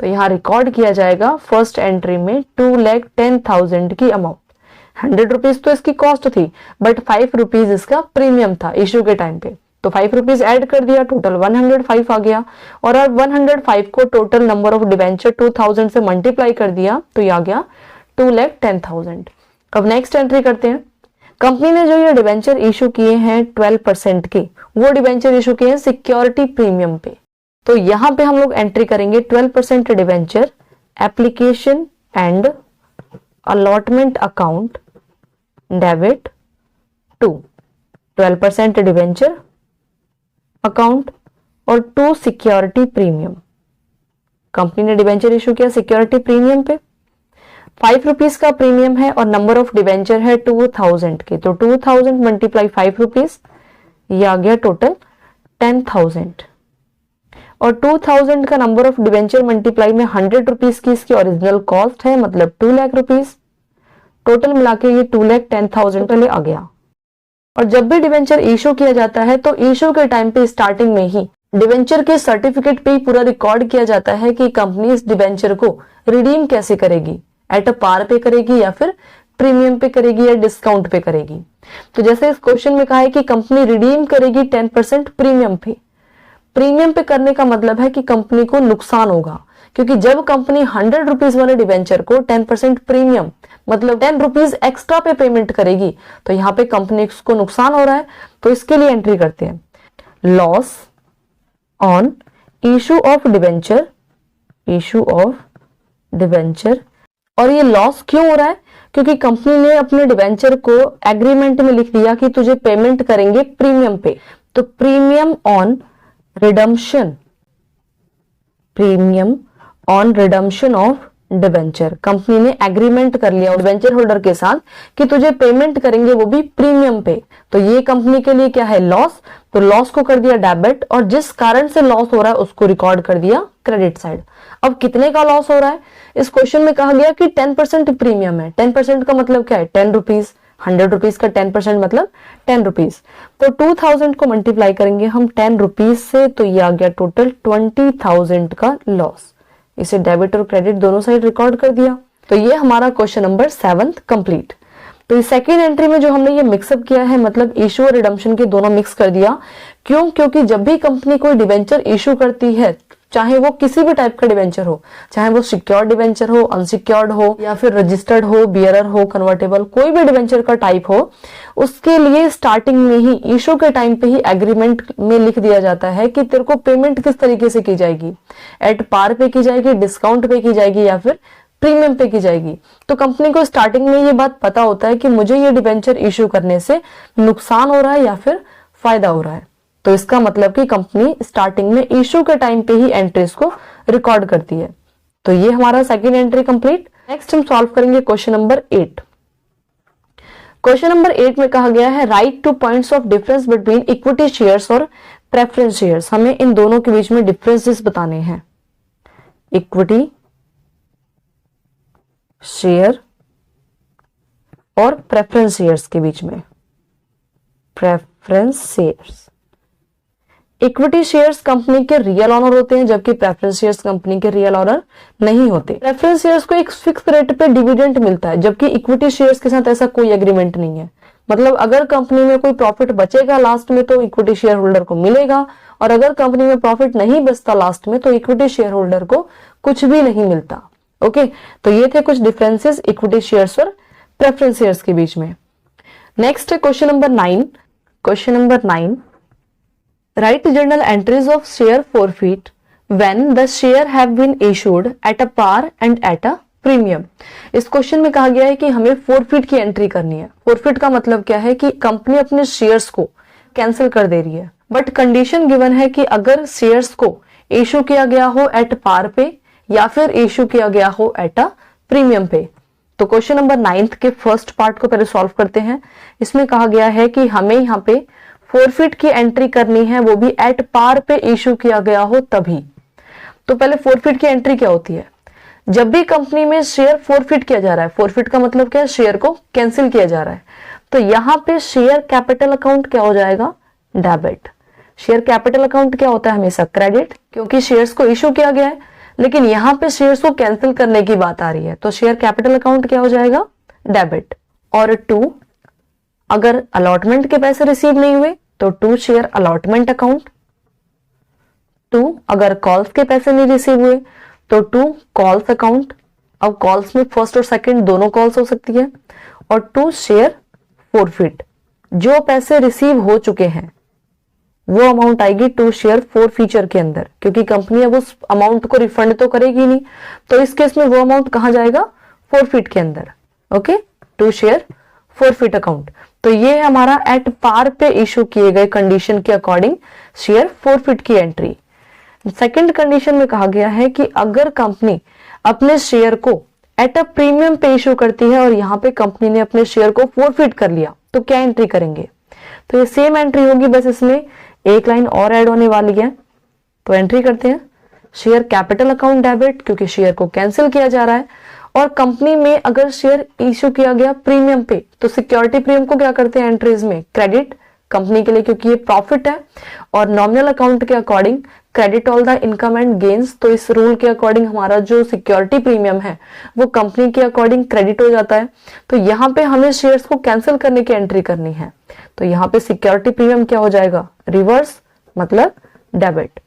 तो यहाँ रिकॉर्ड किया जाएगा फर्स्ट एंट्री में 2,10,000 की अमाउंट। 100 रुपीज तो इसकी कॉस्ट थी बट 5 रुपीज इसका प्रीमियम था इशू के टाइम पे, तो 5 रुपीज ऐड कर दिया, टोटल 105 आ गया। और अब 105 को टोटल नंबर ऑफ डिवेंचर 2000 से मल्टीप्लाई कर दिया तो ये आ गया 2,10,000। अब नेक्स्ट एंट्री करते हैं। कंपनी ने जो ये डिवेंचर इशू किए हैं 12% के, वो डिवेंचर इशू किए हैं सिक्योरिटी प्रीमियम पे। तो यहां पे हम लोग एंट्री करेंगे 12% debenture application and allotment account debit to 12% debenture account और 2 सिक्योरिटी प्रीमियम। कंपनी ने डिवेंचर इशू किया सिक्योरिटी प्रीमियम पे, 5 रुपीज का प्रीमियम है और नंबर ऑफ डिवेंचर है 2000 के, तो 2000 मल्टीप्लाई 5 रुपीज, ये आ गया टोटल 10,000। और 2000 का नंबर ऑफ डिवेंचर मल्टीप्लाई में 100 रुपीज की इसकी ओरिजिनल कॉस्ट है, मतलब 2 लाख रुपीज। टोटल मिला के ये 2,10,000 पहले आ गया। और जब भी डिवेंचर इशू किया जाता है तो इशू के टाइम पे स्टार्टिंग में ही डिवेंचर के सर्टिफिकेट पे ही पूरा रिकॉर्ड किया जाता है कि कंपनी इस डिवेंचर को रिडीम कैसे करेगी, एट अ पार पे करेगी या फिर प्रीमियम पे करेगी या डिस्काउंट पे करेगी। तो जैसे इस क्वेश्चन में कहा है कि कंपनी रिडीम करेगी 10% प्रीमियम पे। प्रीमियम पे करने का मतलब है कि कंपनी को नुकसान होगा, क्योंकि जब कंपनी 100 रुपीज वाले डिवेंचर को 10% प्रीमियम मतलब 10 रुपीज एक्स्ट्रा पे पेमेंट करेगी तो यहाँ पे कंपनी को नुकसान हो रहा है। तो इसके लिए एंट्री करते हैं loss on issue of debenture, issue of debenture. और ये लॉस क्यों हो रहा है, क्योंकि कंपनी ने अपने डिवेंचर को एग्रीमेंट में लिख दिया कि तुझे पेमेंट करेंगे प्रीमियम पे। तो premium on redemption, premium on redemption of debenture, company ने एग्रीमेंट कर लिया डिवेंचर होल्डर के साथ कि तुझे पेमेंट करेंगे वो भी प्रीमियम पे। तो ये कंपनी के लिए क्या है, लॉस। तो लॉस को कर दिया डेबिट और जिस कारण से लॉस हो रहा है उसको रिकॉर्ड कर दिया क्रेडिट साइड। अब कितने का लॉस हो रहा है, इस क्वेश्चन में कहा गया कि 10% प्रीमियम है। 10% का मतलब क्या है, 10 रुपीज। 100 रुपीज का 10% मतलब 10 रुपीज। तो 2000 को मल्टीप्लाई करेंगे हम 10 रुपीज से, तो ये आ गया टोटल 20,000 का लॉस। इसे डेबिट और क्रेडिट दोनों साइड रिकॉर्ड कर दिया। तो ये हमारा क्वेश्चन नंबर 7 कंप्लीट। तो इस सेकेंड एंट्री में जो हमने ये मिक्सअप किया है, मतलब इशू और रिडम्पशन के दोनों मिक्स कर दिया। क्यों, क्योंकि जब भी कंपनी कोई डिवेंचर इशू करती है चाहे वो किसी भी टाइप का डिवेंचर हो, चाहे वो सिक्योर्ड डिवेंचर हो, अनसिक्योर्ड हो, या फिर रजिस्टर्ड हो, बियरर हो, कन्वर्टेबल, कोई भी डिवेंचर का टाइप हो, उसके लिए स्टार्टिंग में ही इशू के टाइम पे ही एग्रीमेंट में लिख दिया जाता है कि तेरे को पेमेंट किस तरीके से की जाएगी, एट पार पे की जाएगी, डिस्काउंट पे की जाएगी, या फिर प्रीमियम पे की जाएगी। तो कंपनी को स्टार्टिंग में ये बात पता होता है कि मुझे ये डिवेंचर इशू करने से नुकसान हो रहा है या फिर फायदा हो रहा है। तो इसका मतलब कि कंपनी स्टार्टिंग में इशू के टाइम पे ही एंट्रीज को रिकॉर्ड करती है। तो ये हमारा सेकंड एंट्री कंप्लीट। नेक्स्ट हम सॉल्व करेंगे क्वेश्चन नंबर 8। क्वेश्चन नंबर 8 में कहा गया है right two points of difference between equity shares और प्रेफरेंस शेयर्स। हमें इन दोनों के बीच में डिफरेंसेस बताने हैं, इक्विटी शेयर और प्रेफरेंस शेयर्स के बीच में। Preference shares, equity shares company के रियल ऑनर होते हैं, जबकि प्रेफरेंस शेयर्स कंपनी के रियल ऑनर नहीं होते। प्रेफरेंस शेयर्स को एक फिक्स रेट पे डिविडेंड मिलता है, जबकि इक्विटी शेयर्स के साथ ऐसा कोई एग्रीमेंट नहीं है। मतलब अगर कंपनी में कोई प्रॉफिट बचेगा लास्ट में तो इक्विटी शेयर होल्डर को मिलेगा, और अगर कंपनी में प्रॉफिट नहीं बचता लास्ट में तो इक्विटी शेयर होल्डर को कुछ भी नहीं मिलता। ओके, तो ये थे कुछ डिफरेंसेस इक्विटी शेयर्स और प्रेफरेंस शेयर्स के बीच में। नेक्स्ट है question number 9। Question number 9, write journal entries of share forfeit when the share have been issued at a par and at a premium. इस क्वेश्चन में कहा गया है कि हमें फॉरफीट की एंट्री करनी है। फॉरफीट का मतलब क्या है कि कंपनी अपने शेयर्स को कैंसिल कर दे रही है, बट कंडीशन गिवन है कि अगर शेयर्स को इशू किया गया हो एट पार पे या फिर इशू किया गया हो एट अ प्रीमियम पे। तो क्वेश्चन नंबर 9 के फर्स्ट पार्ट को पहले सॉल्व करते हैं। इसमें कहा गया है कि हमें यहाँ पे फॉरफीट की एंट्री करनी है, वो भी एट पार पे इशू किया गया हो तभी। तो पहले फॉरफीट की एंट्री क्या होती है? जब भी कंपनी में शेयर फॉरफीट किया जा रहा है, फॉरफीट का मतलब क्या है, शेयर को कैंसिल किया जा रहा है, तो यहाँ पे शेयर कैपिटल अकाउंट क्या हो जाएगा, डेबिट। शेयर कैपिटल अकाउंट क्या होता है, हमेशा क्रेडिट, क्योंकि शेयर्स को इशू किया गया है, लेकिन यहाँ पे शेयर्स को कैंसिल करने की बात आ रही है, तो शेयर कैपिटल अकाउंट क्या हो जाएगा, डेबिट। और 2, अगर अलॉटमेंट के पैसे रिसीव नहीं हुए तो 2 शेयर अलॉटमेंट अकाउंट। 2, अगर कॉल्स के पैसे नहीं रिसीव हुए तो 2 कॉल्स अकाउंट। अब कॉल्स में फर्स्ट और सेकंड दोनों कॉल्स हो सकती है। और 2 शेयर फॉरफीट, जो पैसे रिसीव हो चुके हैं वो अमाउंट आएगी 2 शेयर फॉरफीचर के अंदर, क्योंकि कंपनी अब उस अमाउंट को रिफंड तो करेगी नहीं, तो इस केस में वो अमाउंट कहां जाएगा, फॉरफीट के अंदर। Okay, 2 share forfeit account. तो ये है हमारा एट पार पे इशू किए गए कंडीशन के अकॉर्डिंग शेयर फॉरफीट की एंट्री। सेकंड कंडीशन में कहा गया है कि अगर कंपनी अपने शेयर को एट अ प्रीमियम पे इशू करती है और यहाँ पे कंपनी ने अपने शेयर को फॉरफीट कर लिया, तो क्या एंट्री करेंगे? तो ये सेम एंट्री होगी, बस इसमें एक लाइन और ऐड होने वाली है। तो एंट्री करते हैं, शेयर कैपिटल अकाउंट डेबिट, क्योंकि शेयर को कैंसिल किया जा रहा है। और कंपनी में अगर शेयर इश्यू किया गया प्रीमियम पे, तो सिक्योरिटी प्रीमियम को क्या करते हैं एंट्रीज में, क्रेडिट कंपनी के लिए, क्योंकि ये प्रॉफिट है। और नॉमिनल अकाउंट के according credit all the income and gains, तो इस रूल के अकॉर्डिंग हमारा जो सिक्योरिटी प्रीमियम है वो कंपनी के अकॉर्डिंग क्रेडिट हो जाता है। तो यहाँ पे हमें शेयर्स को कैंसिल करने की एंट्री करनी है, तो यहाँ पे सिक्योरिटी प्रीमियम क्या हो जाएगा, रिवर्स, मतलब डेबिट।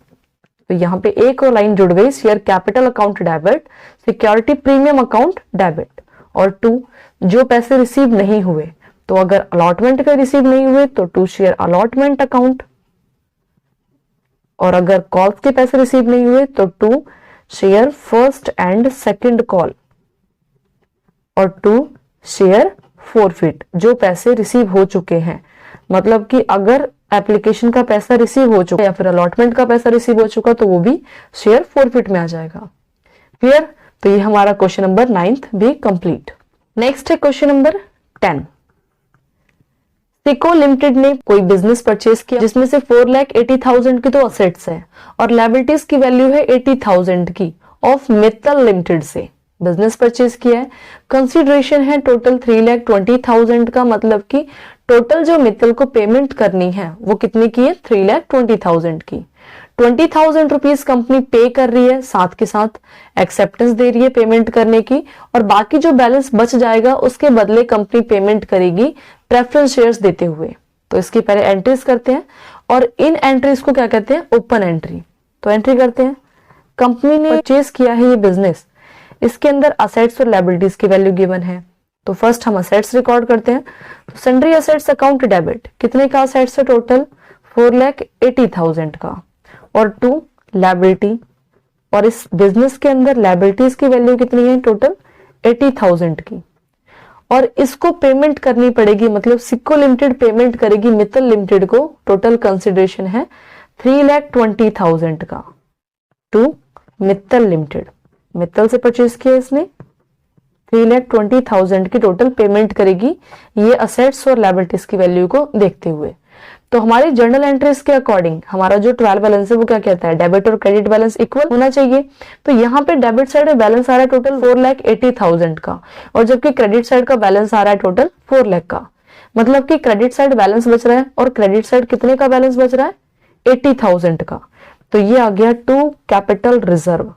तो यहाँ पे एक और लाइन जुड़ गई, share capital account debit, security premium account debit. और 2, जो पैसे रिसीव नहीं हुए, तो अगर अलॉटमेंट के रिसीव नहीं हुए तो 2 शेयर अलॉटमेंट अकाउंट। और अगर कॉल्स के पैसे रिसीव नहीं हुए तो 2 share first and second call. और 2 शेयर फॉरफीट, जो पैसे रिसीव हो चुके हैं। मतलब कि अगर एप्लीकेशन का पैसा रिसीव हो चुका या फिर अलॉटमेंट का पैसा रिसीव हो चुका तो वो भी शेयर फॉरफीट में आ जाएगा। क्लियर? तो ये हमारा क्वेश्चन नंबर 9 भी कंप्लीट। नेक्स्ट है क्वेश्चन नंबर 10। सिको लिमिटेड ने कोई बिजनेस परचेज किया जिसमें से 4,80,000 की तो असेट्स है और लायबिलिटीज की वैल्यू है 80,000 की ऑफ मित्तल लिमिटेड से बिजनेस परचेज किया है। कंसीडरेशन है टोटल 3,20,000 का, मतलब कि टोटल जो मित्तल को पेमेंट करनी है वो कितनी की है, 3,20,000 की। 20,000 रुपीज कंपनी पे कर रही है, साथ के साथ एक्सेप्टेंस दे रही है पेमेंट करने की, और बाकी जो बैलेंस बच जाएगा उसके बदले कंपनी पेमेंट करेगी प्रेफरेंस शेयर्स देते हुए। तो इसकी पहले एंट्रीज करते हैं और इन एंट्रीज को क्या कहते हैं, ओपन एंट्री। तो एंट्री करते हैं, कंपनी ने परचेज किया है ये बिजनेस, इसके अंदर असेट्स और लायबिलिटीज की वैल्यू गिवन है। तो फर्स्ट हम असेट्स रिकॉर्ड करते हैं। तो सन्ड्री असेट्स अकाउंट डेबिट, कितने का असेट्स है टोटल? 4,80,000 का। और 2 लायबिलिटी, और इस बिजनेस के अंदर लायबिलिटीज की वैल्यू कितनी है? टोटल 80,000 की। और इसको पेमेंट करनी पड़ेगी, मतलब सिक्को लिमिटेड पेमेंट करेगी मित्तल लिमिटेड को। टोटल कंसिडरेशन है 3,20,000 का टू मित्तल लिमिटेड। मित्तल से परचेज किया इसने, 3,20,000 की टोटल पेमेंट करेगी ये असेट्स और लायबिलिटीज की वैल्यू को देखते हुए। तो हमारी जर्नल एंट्रीज के अकॉर्डिंग हमारा जो ट्रायल बैलेंस है वो क्या कहता है? डेबिट और क्रेडिट बैलेंस इक्वल होना चाहिए। तो यहाँ पे डेबिट साइड में बैलेंस आ रहा है टोटल 4,80,000 का, और जबकि क्रेडिट साइड का बैलेंस आ रहा है टोटल 4 लाख का। मतलब कि क्रेडिट साइड बैलेंस बच रहा है, और क्रेडिट साइड कितने का बैलेंस बच रहा है? 80,000 का। तो ये आ गया टू कैपिटल रिजर्व।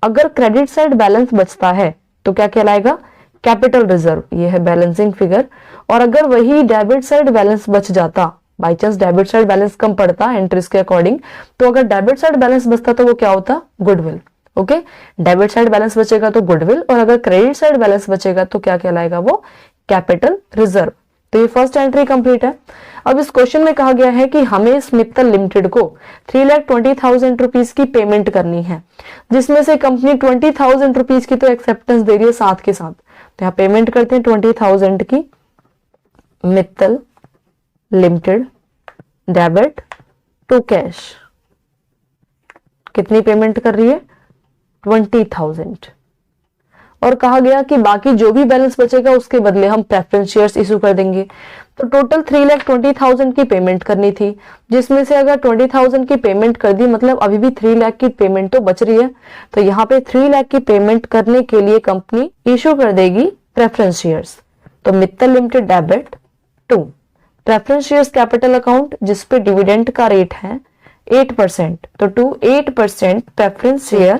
अगर क्रेडिट साइड बैलेंस बचता है तो क्या कहलाएगा? Capital reserve. ये है बैलेंसिंग फिगर। और अगर वही डेबिट साइड बैलेंस बच जाता, by chance debit side balance कम पड़ता एंट्रीज के अकॉर्डिंग, तो अगर डेबिट साइड बैलेंस बचता तो वो क्या होता? Goodwill. Okay, debit side balance बचेगा तो गुडविल, और अगर क्रेडिट साइड बैलेंस बचेगा तो क्या कहलाएगा? वो कैपिटल रिजर्व। तो ये फर्स्ट एंट्री कंप्लीट है। अब इस क्वेश्चन में कहा गया है कि हमें इस मित्तल लिमिटेड को 3,20,000 रुपीज की पेमेंट करनी है, जिसमें से कंपनी 20,000 रुपीज की तो एक्सेप्टेंस दे रही है साथ के साथ। तो यहाँ पेमेंट करते हैं 20,000 की Mittal limited debit to cash. कितनी पेमेंट कर रही है? 20,000। और कहा गया कि बाकी जो भी बैलेंस बचेगा उसके बदले हम प्रेफरेंस शेयर्स इशू कर देंगे। तो टोटल 3,20,000 की पेमेंट करनी थी, जिसमें से अगर 20,000 की पेमेंट कर दी, मतलब अभी भी 3 लाख की पेमेंट तो बच रही है। तो यहाँ पे 3 लाख की पेमेंट करने के लिए कंपनी इशू कर देगी प्रेफरेंस शेयर्स। तो Mittal limited debit to preference shares capital account, जिसपे डिविडेंड का रेट है 8%, तो to 8% preference share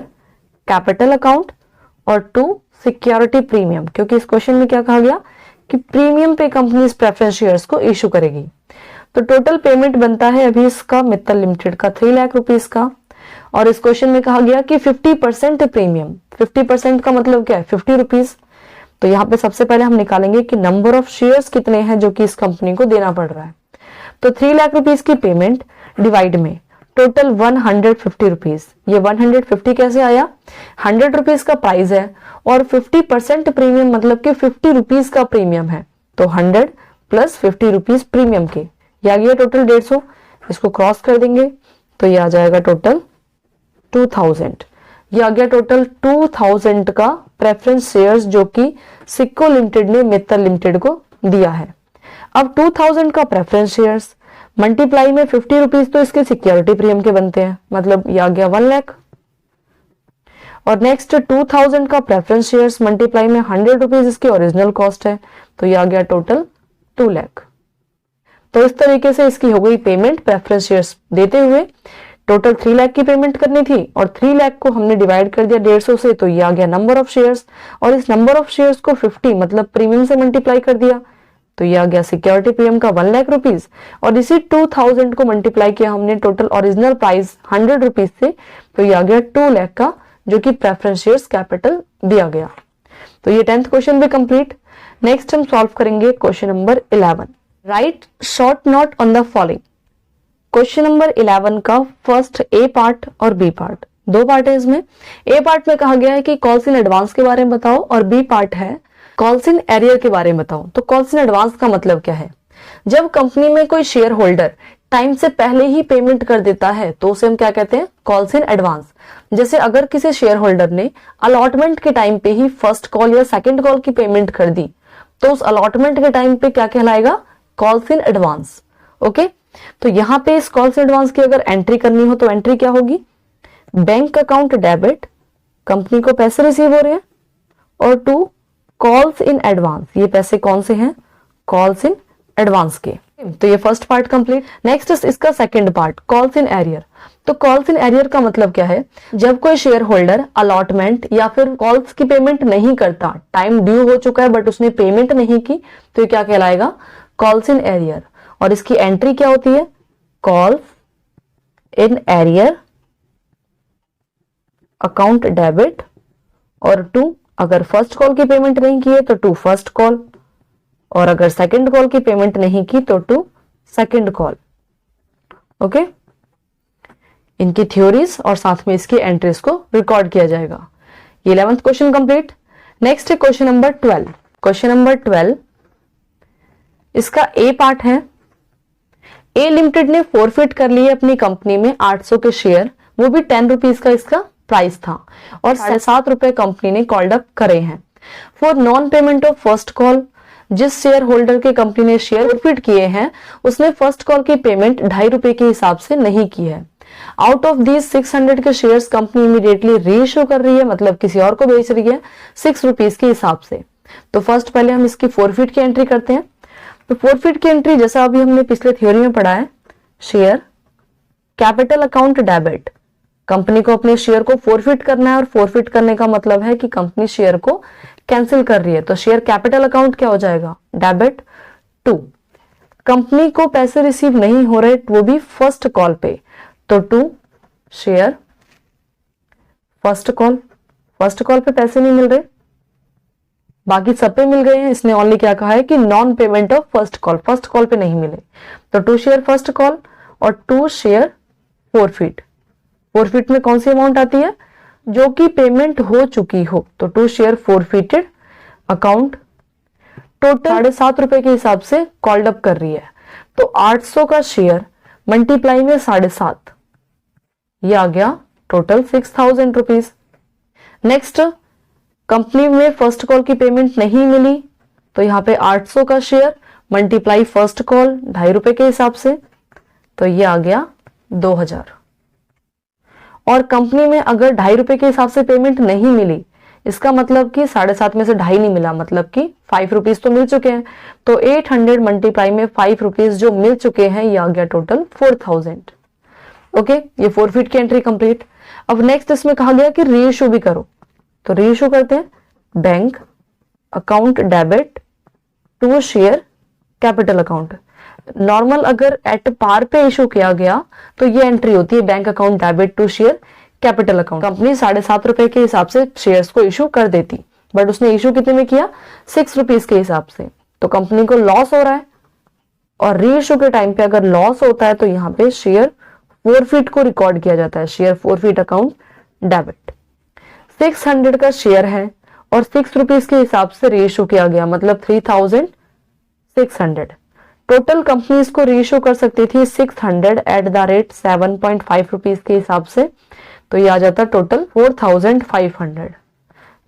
capital account, और टू सिक्योरिटी प्रीमियम, क्योंकि इस क्वेश्चन में क्या कहा गया कि प्रीमियम पे कंपनी इस प्रेफरेंस शेयर्स को इशू करेगी। तो टोटल पेमेंट बनता है अभी इसका मित्तल लिमिटेड का 3 लाख रुपीस का। और इस क्वेश्चन में कहा गया कि 50% प्रीमियम, 50% का मतलब क्या है? 50 रुपीज। तो यहाँ पे सबसे पहले हम निकालेंगे कि नंबर ऑफ शेयर्स कितने हैं जो कि इस कंपनी को देना पड़ रहा है। तो 3 लाख रुपीस की पेमेंट डिवाइड में टोटल 150 रुपीज। ये 150 कैसे आया? 100 रुपीज का प्राइस है और 50% प्रीमियम, मतलब कि 50 रुपीज का प्रीमियम है। तो 100 प्लस 50 रुपीज प्रीमियम के, ये आ गया टोटल 150। इसको क्रॉस कर देंगे तो ये आ जाएगा टोटल 2000। ये आ गया टोटल 2000 का प्रेफरेंस शेयर्स जो कि सिक्को लिमिटेड ने मित्तल लिमिटेड को दिया है। अब 2000 का प्रेफरेंस शेयर्स मल्टीप्लाई में 50 रुपीज तो इसके सिक्योरिटी प्रीमियम के बनते हैं, मतलब ये आ गया 1 लाख। और नेक्स्ट 2000 का प्रेफरेंस शेयर्स मल्टीप्लाई में 100 रुपीज इसकी ओरिजिनल कॉस्ट है, तो ये आ गया टोटल 2 लाख। तो इस तरीके से इसकी हो गई पेमेंट प्रेफरेंस शेयर्स देते हुए। टोटल 3 लाख की पेमेंट करनी थी और 3 लाख को हमने डिवाइड कर दिया 150 से, तो ये आ गया नंबर ऑफ शेयर्स। और इस नंबर ऑफ शेयर्स को 50 मतलब प्रीमियम से मल्टीप्लाई कर दिया, तो ये आ गया सिक्योरिटी प्रीमियम का 1 लाख रुपीज। और इसी 2000 को मल्टीप्लाई किया हमने टोटल ओरिजिनल प्राइस 100 रुपीज से, तो ये आ गया 2 लाख का जो कि प्रेफरेंस शेयर्स कैपिटल दिया गया। तो ये 10th क्वेश्चन भी कंप्लीट। नेक्स्ट हम सॉल्व करेंगे question number 11। Right short note on the following. Question number 11 का फर्स्ट ए पार्ट और बी पार्ट, दो पार्ट है इसमें। ए पार्ट में कहा गया है कि कॉल्स इन एडवांस के बारे में बताओ, और बी पार्ट है कॉल्स इन एरियर के बारे में बताओ। तो कॉल्स इन एडवांस का मतलब क्या है? जब कंपनी में कोई शेयर होल्डर टाइम से पहले ही पेमेंट कर देता है तो उसे हम क्या कहते हैं? Calls in advance. जैसे अगर किसी शेयर होल्डर ने अलॉटमेंट के टाइम पे ही फर्स्ट कॉल या सेकंड कॉल की पेमेंट कर दी, तो उस अलॉटमेंट के टाइम पे क्या कहलाएगा? Calls in advance. ओके, तो यहां पे इस कॉल्स इन एडवांस की अगर एंट्री करनी हो तो एंट्री क्या होगी? बैंक अकाउंट डेबिट, कंपनी को पैसे रिसीव हो रहे हैं, और टू कॉल्स इन एडवांस, ये पैसे कौन से हैं? कॉल्स इन एडवांस के। तो ये फर्स्ट पार्ट कंप्लीट। नेक्स्ट इसका second part calls in arrear. तो कॉल्स इन एरियर का मतलब क्या है? जब कोई शेयर होल्डर अलॉटमेंट या फिर कॉल्स की पेमेंट नहीं करता, टाइम ड्यू हो चुका है बट उसने पेमेंट नहीं की, तो ये क्या कहलाएगा? Calls in arrear. और इसकी एंट्री क्या होती है? Calls in arrear account debit, और 2 अगर फर्स्ट कॉल की पेमेंट नहीं की है तो 2 फर्स्ट कॉल, और अगर सेकंड कॉल की पेमेंट नहीं की तो 2 सेकंड कॉल। ओके, इनकी थ्योरीज और साथ में इसकी एंट्रीज को रिकॉर्ड किया जाएगा। ये 11th क्वेश्चन कंप्लीट। नेक्स्ट है क्वेश्चन नंबर 12। क्वेश्चन नंबर 12, इसका ए पार्ट है। ए लिमिटेड ने फॉरफिट कर लिए अपनी कंपनी में 800 के शेयर, वो भी 10 रुपीज का इसका प्राइस था, और 7.5 रुपए कंपनी ने कॉल्ड अप करे हैं for non payment of first call. जिस शेयर होल्डर के कंपनी ने शेयर फॉरफिट किए हैं उसने फर्स्ट कॉल की पेमेंट 2.5 रुपए के हिसाब से नहीं की है। आउट ऑफ दीज 600 के शेयर्स कंपनी इमीडिएटली रीइश्यू कर रही है, मतलब किसी और को बेच रही है 6 रुपीज के हिसाब से। तो फर्स्ट पहले हम इसकी फॉरफिट की एंट्री करते हैं। तो फॉरफिट की एंट्री जैसा अभी हमने पिछले थ्योरी में पढ़ा है, share capital account debit, company को अपने शेयर को फॉरफिट करना है, और फॉरफिट करने का मतलब है कि कंपनी शेयर को कैंसिल कर रही है, तो शेयर कैपिटल अकाउंट क्या हो जाएगा, डेबिट। 2 कंपनी को पैसे रिसीव नहीं हो रहे, वो भी फर्स्ट कॉल पे, तो 2 share first call, first call पे पैसे नहीं मिल रहे, बाकी सब पे मिल गए हैं, इसने ओनली क्या कहा है कि non payment of first call, first call पे नहीं मिले, तो 2 शेयर फर्स्ट कॉल और 2 शेयर फॉरफिट। फॉरफिट में कौन सी अमाउंट आती है, जो कि पेमेंट हो चुकी हो, तो 2 शेयर फॉरफिटेड अकाउंट। टोटल 7.5 रुपए के हिसाब से कॉल्ड अप कर रही है, तो 800 का शेयर मल्टीप्लाई में 7.5, ये आ गया टोटल 6000 रुपीज। नेक्स्ट, कंपनी में फर्स्ट कॉल की पेमेंट नहीं मिली, तो यहाँ पे 800 का शेयर मल्टीप्लाई फर्स्ट कॉल 2.5 रुपए के हिसाब से, तो ये आ गया 2000। और कंपनी में अगर 2.5 रुपए के हिसाब से पेमेंट नहीं मिली, इसका मतलब कि 7.5 में से 2.5 नहीं मिला, मतलब कि 5 रुपीज तो मिल चुके हैं, तो 800 मल्टीप्लाई में 5 रुपीज जो मिल चुके हैं, ये आ गया टोटल 4000। ओके, ये फॉरफिट की एंट्री कंप्लीट। अब नेक्स्ट इसमें कहा गया कि रीइश्यू भी करो, तो रीइश्यू करते हैं। Bank account debit 2 share capital account. Normal अगर एट पार पे इशू किया गया तो ये एंट्री होती है bank account debit 2 share capital account. Company 7.5 रुपए के हिसाब से शेयर्स को इशू कर देती, बट उसने इशू कितने में किया, 6 रुपीज के हिसाब से, तो कंपनी को लॉस हो रहा है, और रीइश्यू के टाइम पे अगर लॉस होता है तो यहाँ पे शेयर फॉरफिट को रिकॉर्ड किया जाता है, शेयर फॉरफिट अकाउंट डेबिट। 600 का शेयर है और 6 रुपीज के हिसाब से रीइश्यू किया गया, मतलब 3600। टोटल कंपनी इसको रीइश्यू कर सकती थी 600 एट द रेट 7.5 रुपीज के हिसाब से, तो ये आ जाता टोटल 4500।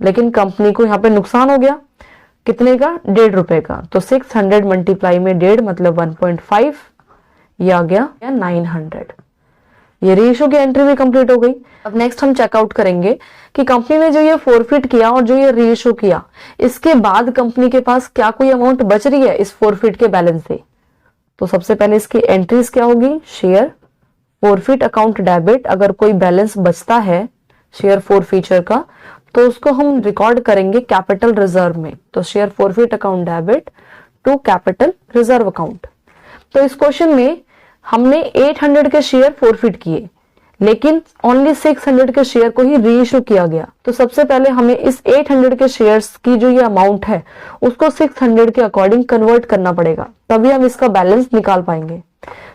लेकिन कंपनी को यहाँ पे नुकसान हो गया, कितने का, 1.5 रुपए का, तो 600 मल्टीप्लाई में 1.5 मतलब 1.5, ये आ गया 900। ये रीइश्यू की एंट्री भी कंप्लीट हो गई। अब नेक्स्ट हम चेकआउट करेंगे कि कंपनी ने जो ये फॉरफिट किया और जो ये रीइश्यू किया, इसके बाद कंपनी के पास क्या कोई अमाउंट बच रही है इस फॉरफिट के बैलेंस से। तो सबसे पहले इसकी एंट्रीज क्या होगी, शेयर फॉरफिट अकाउंट डेबिट, अगर कोई बैलेंस बचता है शेयर फॉरफीचर का तो उसको हम रिकॉर्ड करेंगे कैपिटल रिजर्व में, तो share forfeit account debit to capital reserve account. तो इस क्वेश्चन में हमने 800 के शेयर फॉरफिट किए, लेकिन ओनली 600 के शेयर को ही रीइश्यू किया गया, तो सबसे पहले हमें इस 800 के शेयर्स की जो ये अमाउंट है उसको 600 के अकॉर्डिंग कन्वर्ट करना पड़ेगा, तभी हम इसका बैलेंस निकाल पाएंगे।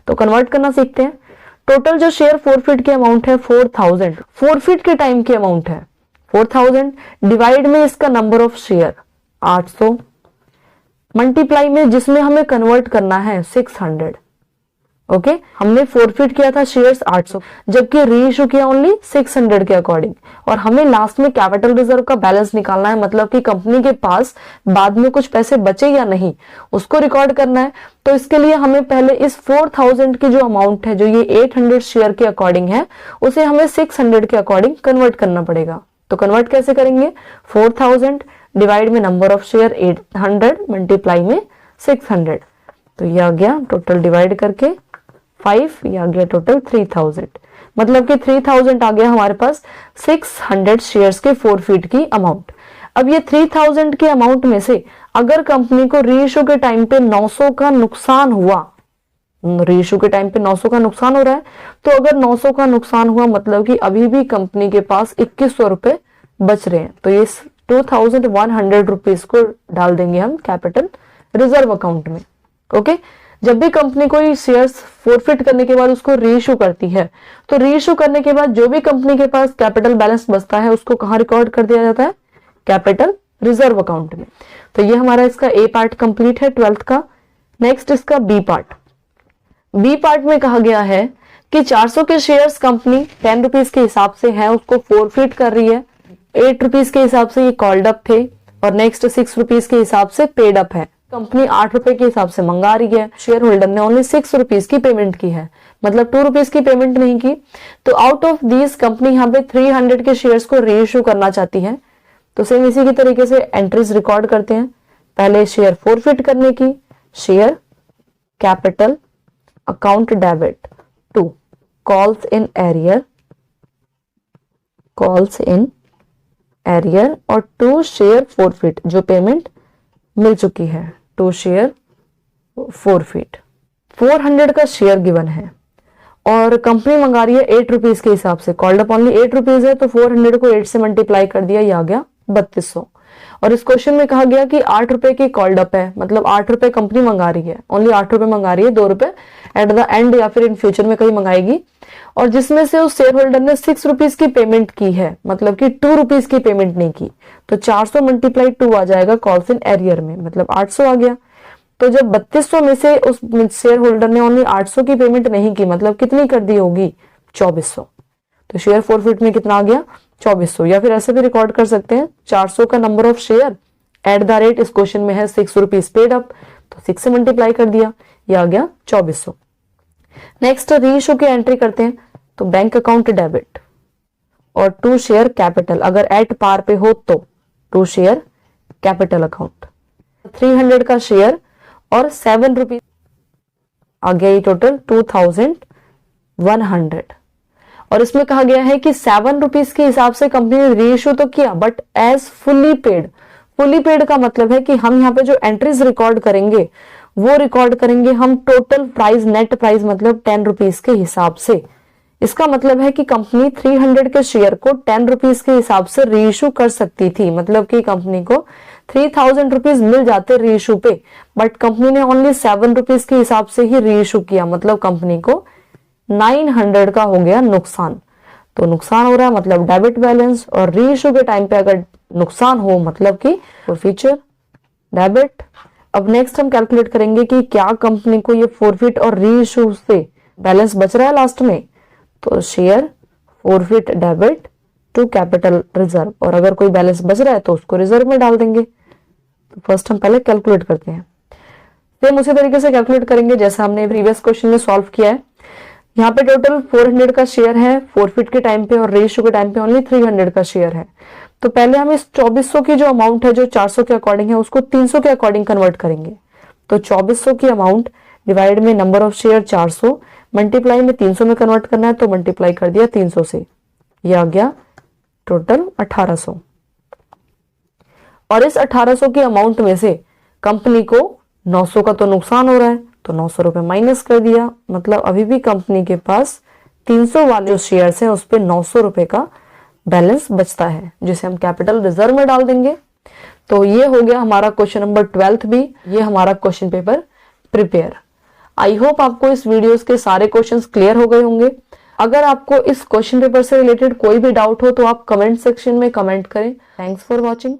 तो कन्वर्ट करना सीखते हैं। टोटल जो शेयर फॉरफिट की अमाउंट है 4000, फॉरफिट के टाइम की अमाउंट है 4000, डिवाइड में इसका नंबर ऑफ शेयर 800, मल्टीप्लाई में जिसमें हमें कन्वर्ट करना है 600। ओके, हमने फॉरफिट किया था शेयर्स 800, जबकि रीइश्यू किया ओनली 600 के अकॉर्डिंग, और हमें लास्ट में कैपिटल रिजर्व का बैलेंस निकालना है, मतलब कि कंपनी के पास बाद में कुछ पैसे बचे या नहीं उसको रिकॉर्ड करना है। तो इसके लिए हमें पहले इस 4000 की जो अमाउंट है, जो ये 800 शेयर के अकॉर्डिंग है, उसे हमें 600 के अकॉर्डिंग कन्वर्ट करना पड़ेगा। तो कन्वर्ट कैसे करेंगे, 4000 डिवाइड में नंबर ऑफ शेयर 800 मल्टीप्लाई में 600, तो ये आ गया टोटल डिवाइड करके 5, ये आ गया टोटल 3000, मतलब कि 3000 आ गया हमारे पास 600 शेयर्स के फॉरफिट की अमाउंट। अब ये 3000 के अमाउंट में से अगर कंपनी को रीइश्यू के टाइम पे 900 का नुकसान हुआ, रीइश्यू के टाइम पे 900 का नुकसान हो रहा है, तो अगर 900 का नुकसान हुआ मतलब कि अभी भी कंपनी के पास 2100 रुपए बच रहे हैं, तो ये 2100 रुपीज को डाल देंगे हम कैपिटल रिजर्व अकाउंट में। ओके, जब भी कंपनी कोई शेयर्स फोरफिट करने के बाद उसको रीइश्यू करती है, तो रीइश्यू करने के बाद जो भी कंपनी के पास कैपिटल बैलेंस बचता है उसको कहाँ रिकॉर्ड कर दिया जाता है? कैपिटल रिजर्व अकाउंट में। तो ये हमारा इसका ए पार्ट कंप्लीट है 12th का। नेक्स्ट इसका बी पार्ट। बी पार्ट में कहा गया है कि 400 के शेयर्स कंपनी 10 रुपीज के हिसाब से है, उसको फोरफिट कर रही है। 8 रुपीज के हिसाब से ये कॉल्ड अप थे और नेक्स्ट 6 रुपीज के हिसाब से पेड अप है। कंपनी 8 रुपए के हिसाब से मंगा रही है, शेयर होल्डर ने ओनली 6 रुपीज की पेमेंट की है, मतलब 2 रुपीज की पेमेंट नहीं की। तो आउट ऑफ दीज कंपनी यहाँ पे 300 के शेयर्स को रीइश्यू करना चाहती है। तो सेम इसी की तरीके से एंट्रीज रिकॉर्ड करते हैं। पहले शेयर फोरफिट करने की, share capital account debit to calls in arrear और टू शेयर फोरफिट, जो पेमेंट मिल चुकी है, टू शेयर फोरफिट। 400 का शेयर गिवन है और कंपनी मंगा रही है 8 रुपीज के हिसाब से, कॉल्ड अप ओनली 8 रुपीज है, तो 400 को 8 से मल्टीप्लाई कर दिया, ये आ गया 3200। और इस क्वेश्चन में कहा गया कि 8 रुपए की कॉल्ड अप है, मतलब 8 रुपए कंपनी मंगा रही है, ओनली 8 रुपए मंगा रही है, 2 रुपए एट द एंड या फिर इन फ्यूचर में कहीं मंगाएगी, और जिसमें से उस शेयर होल्डर ने 6 रुपीज की पेमेंट की है, मतलब कि 2 रुपीज की पेमेंट नहीं की, तो 400 मल्टीप्लाई 2 आ जाएगा कॉल्स इन एरियर में, मतलब 800 आ गया। तो जब 3200 में से उस शेयर होल्डर ने ओनली 800 की पेमेंट नहीं की, मतलब कितनी कर दी होगी? 2400। तो शेयर फोरफिट में कितना आ गया? 2400। या फिर ऐसे भी रिकॉर्ड कर सकते हैं 400 का number of share at the rate, इस क्वेश्चन में है 6 रुपीज पेड अप, तो 6 से मल्टीप्लाई कर दिया, ये आ गया 2400। नेक्स्ट रीइश्यू की एंट्री करते हैं। तो बैंक अकाउंट डेबिट और टू शेयर कैपिटल, अगर एट पार पे हो तो टू शेयर कैपिटल अकाउंट। 300 का शेयर और 7 रुपीज आ गया, ये टोटल 2100। और इसमें कहा गया है कि 7 रुपीज के हिसाब से कंपनी ने रीइश्यू तो किया, but as fully paid. Fully paid का मतलब है कि हम यहाँ पे जो एंट्रीज रिकॉर्ड करेंगे वो रिकॉर्ड करेंगे हम टोटल प्राइस, नेट प्राइस, मतलब 10 रुपीज के हिसाब से। इसका मतलब है कि कंपनी 300 के शेयर को 10 रुपीज के हिसाब से रीइश्यू कर सकती थी, मतलब कि कंपनी को 3000 रुपीज मिल जाते रीइश्यू पे, बट कंपनी ने ओनली 7 रुपीज के हिसाब से ही रीइश्यू किया, मतलब कंपनी को 900 का हो गया नुकसान। तो नुकसान हो रहा है मतलब डेबिट बैलेंस, और रीइश्यू के टाइम पे अगर नुकसान हो मतलब कि फॉरफीचर डेबिट। अब नेक्स्ट हम कैलकुलेट करेंगे कि क्या कंपनी को ये फॉरफिट और रीइश्यू से बैलेंस बच रहा है लास्ट में, तो share forfeit debit to capital reserve, और अगर कोई बैलेंस बच रहा है तो उसको रिजर्व में डाल देंगे। तो फर्स्ट हम पहले कैलकुलेट करते हैं, सेम उसी तरीके से कैलकुलेट करेंगे जैसा हमने प्रीवियस क्वेश्चन में सॉल्व किया है। यहाँ पे टोटल 400 का शेयर है फोरफिट के टाइम पे, और रेशियो के टाइम पे ओनली 300 का शेयर है। तो पहले हम इस 2400 की जो अमाउंट है, जो 400 के अकॉर्डिंग है, उसको 300 के अकॉर्डिंग कन्वर्ट करेंगे। तो 2400 की अमाउंट डिवाइड में नंबर ऑफ शेयर 400, मल्टीप्लाई में 300 में कन्वर्ट करना है, तो मल्टीप्लाई कर दिया 300 से, ये आ गया टोटल 1800। और इस 1800 की अमाउंट में से कंपनी को 900 का तो नुकसान हो रहा है, तो 900 रुपए माइनस कर दिया, मतलब अभी भी कंपनी के पास 300 वाले जो शेयर्स हैं उस पे 900 रुपए का बैलेंस बचता है, जिसे हम कैपिटल रिजर्व में डाल देंगे। तो ये हो गया हमारा क्वेश्चन नंबर 12 भी, ये हमारा question paper prepare. I hope आपको इस वीडियोस के सारे क्वेश्चंस क्लियर हो गए होंगे। अगर आपको इस क्वेश्चन पेपर से रिलेटेड कोई भी डाउट हो तो आप कमेंट सेक्शन में कमेंट करें। Thanks for watching.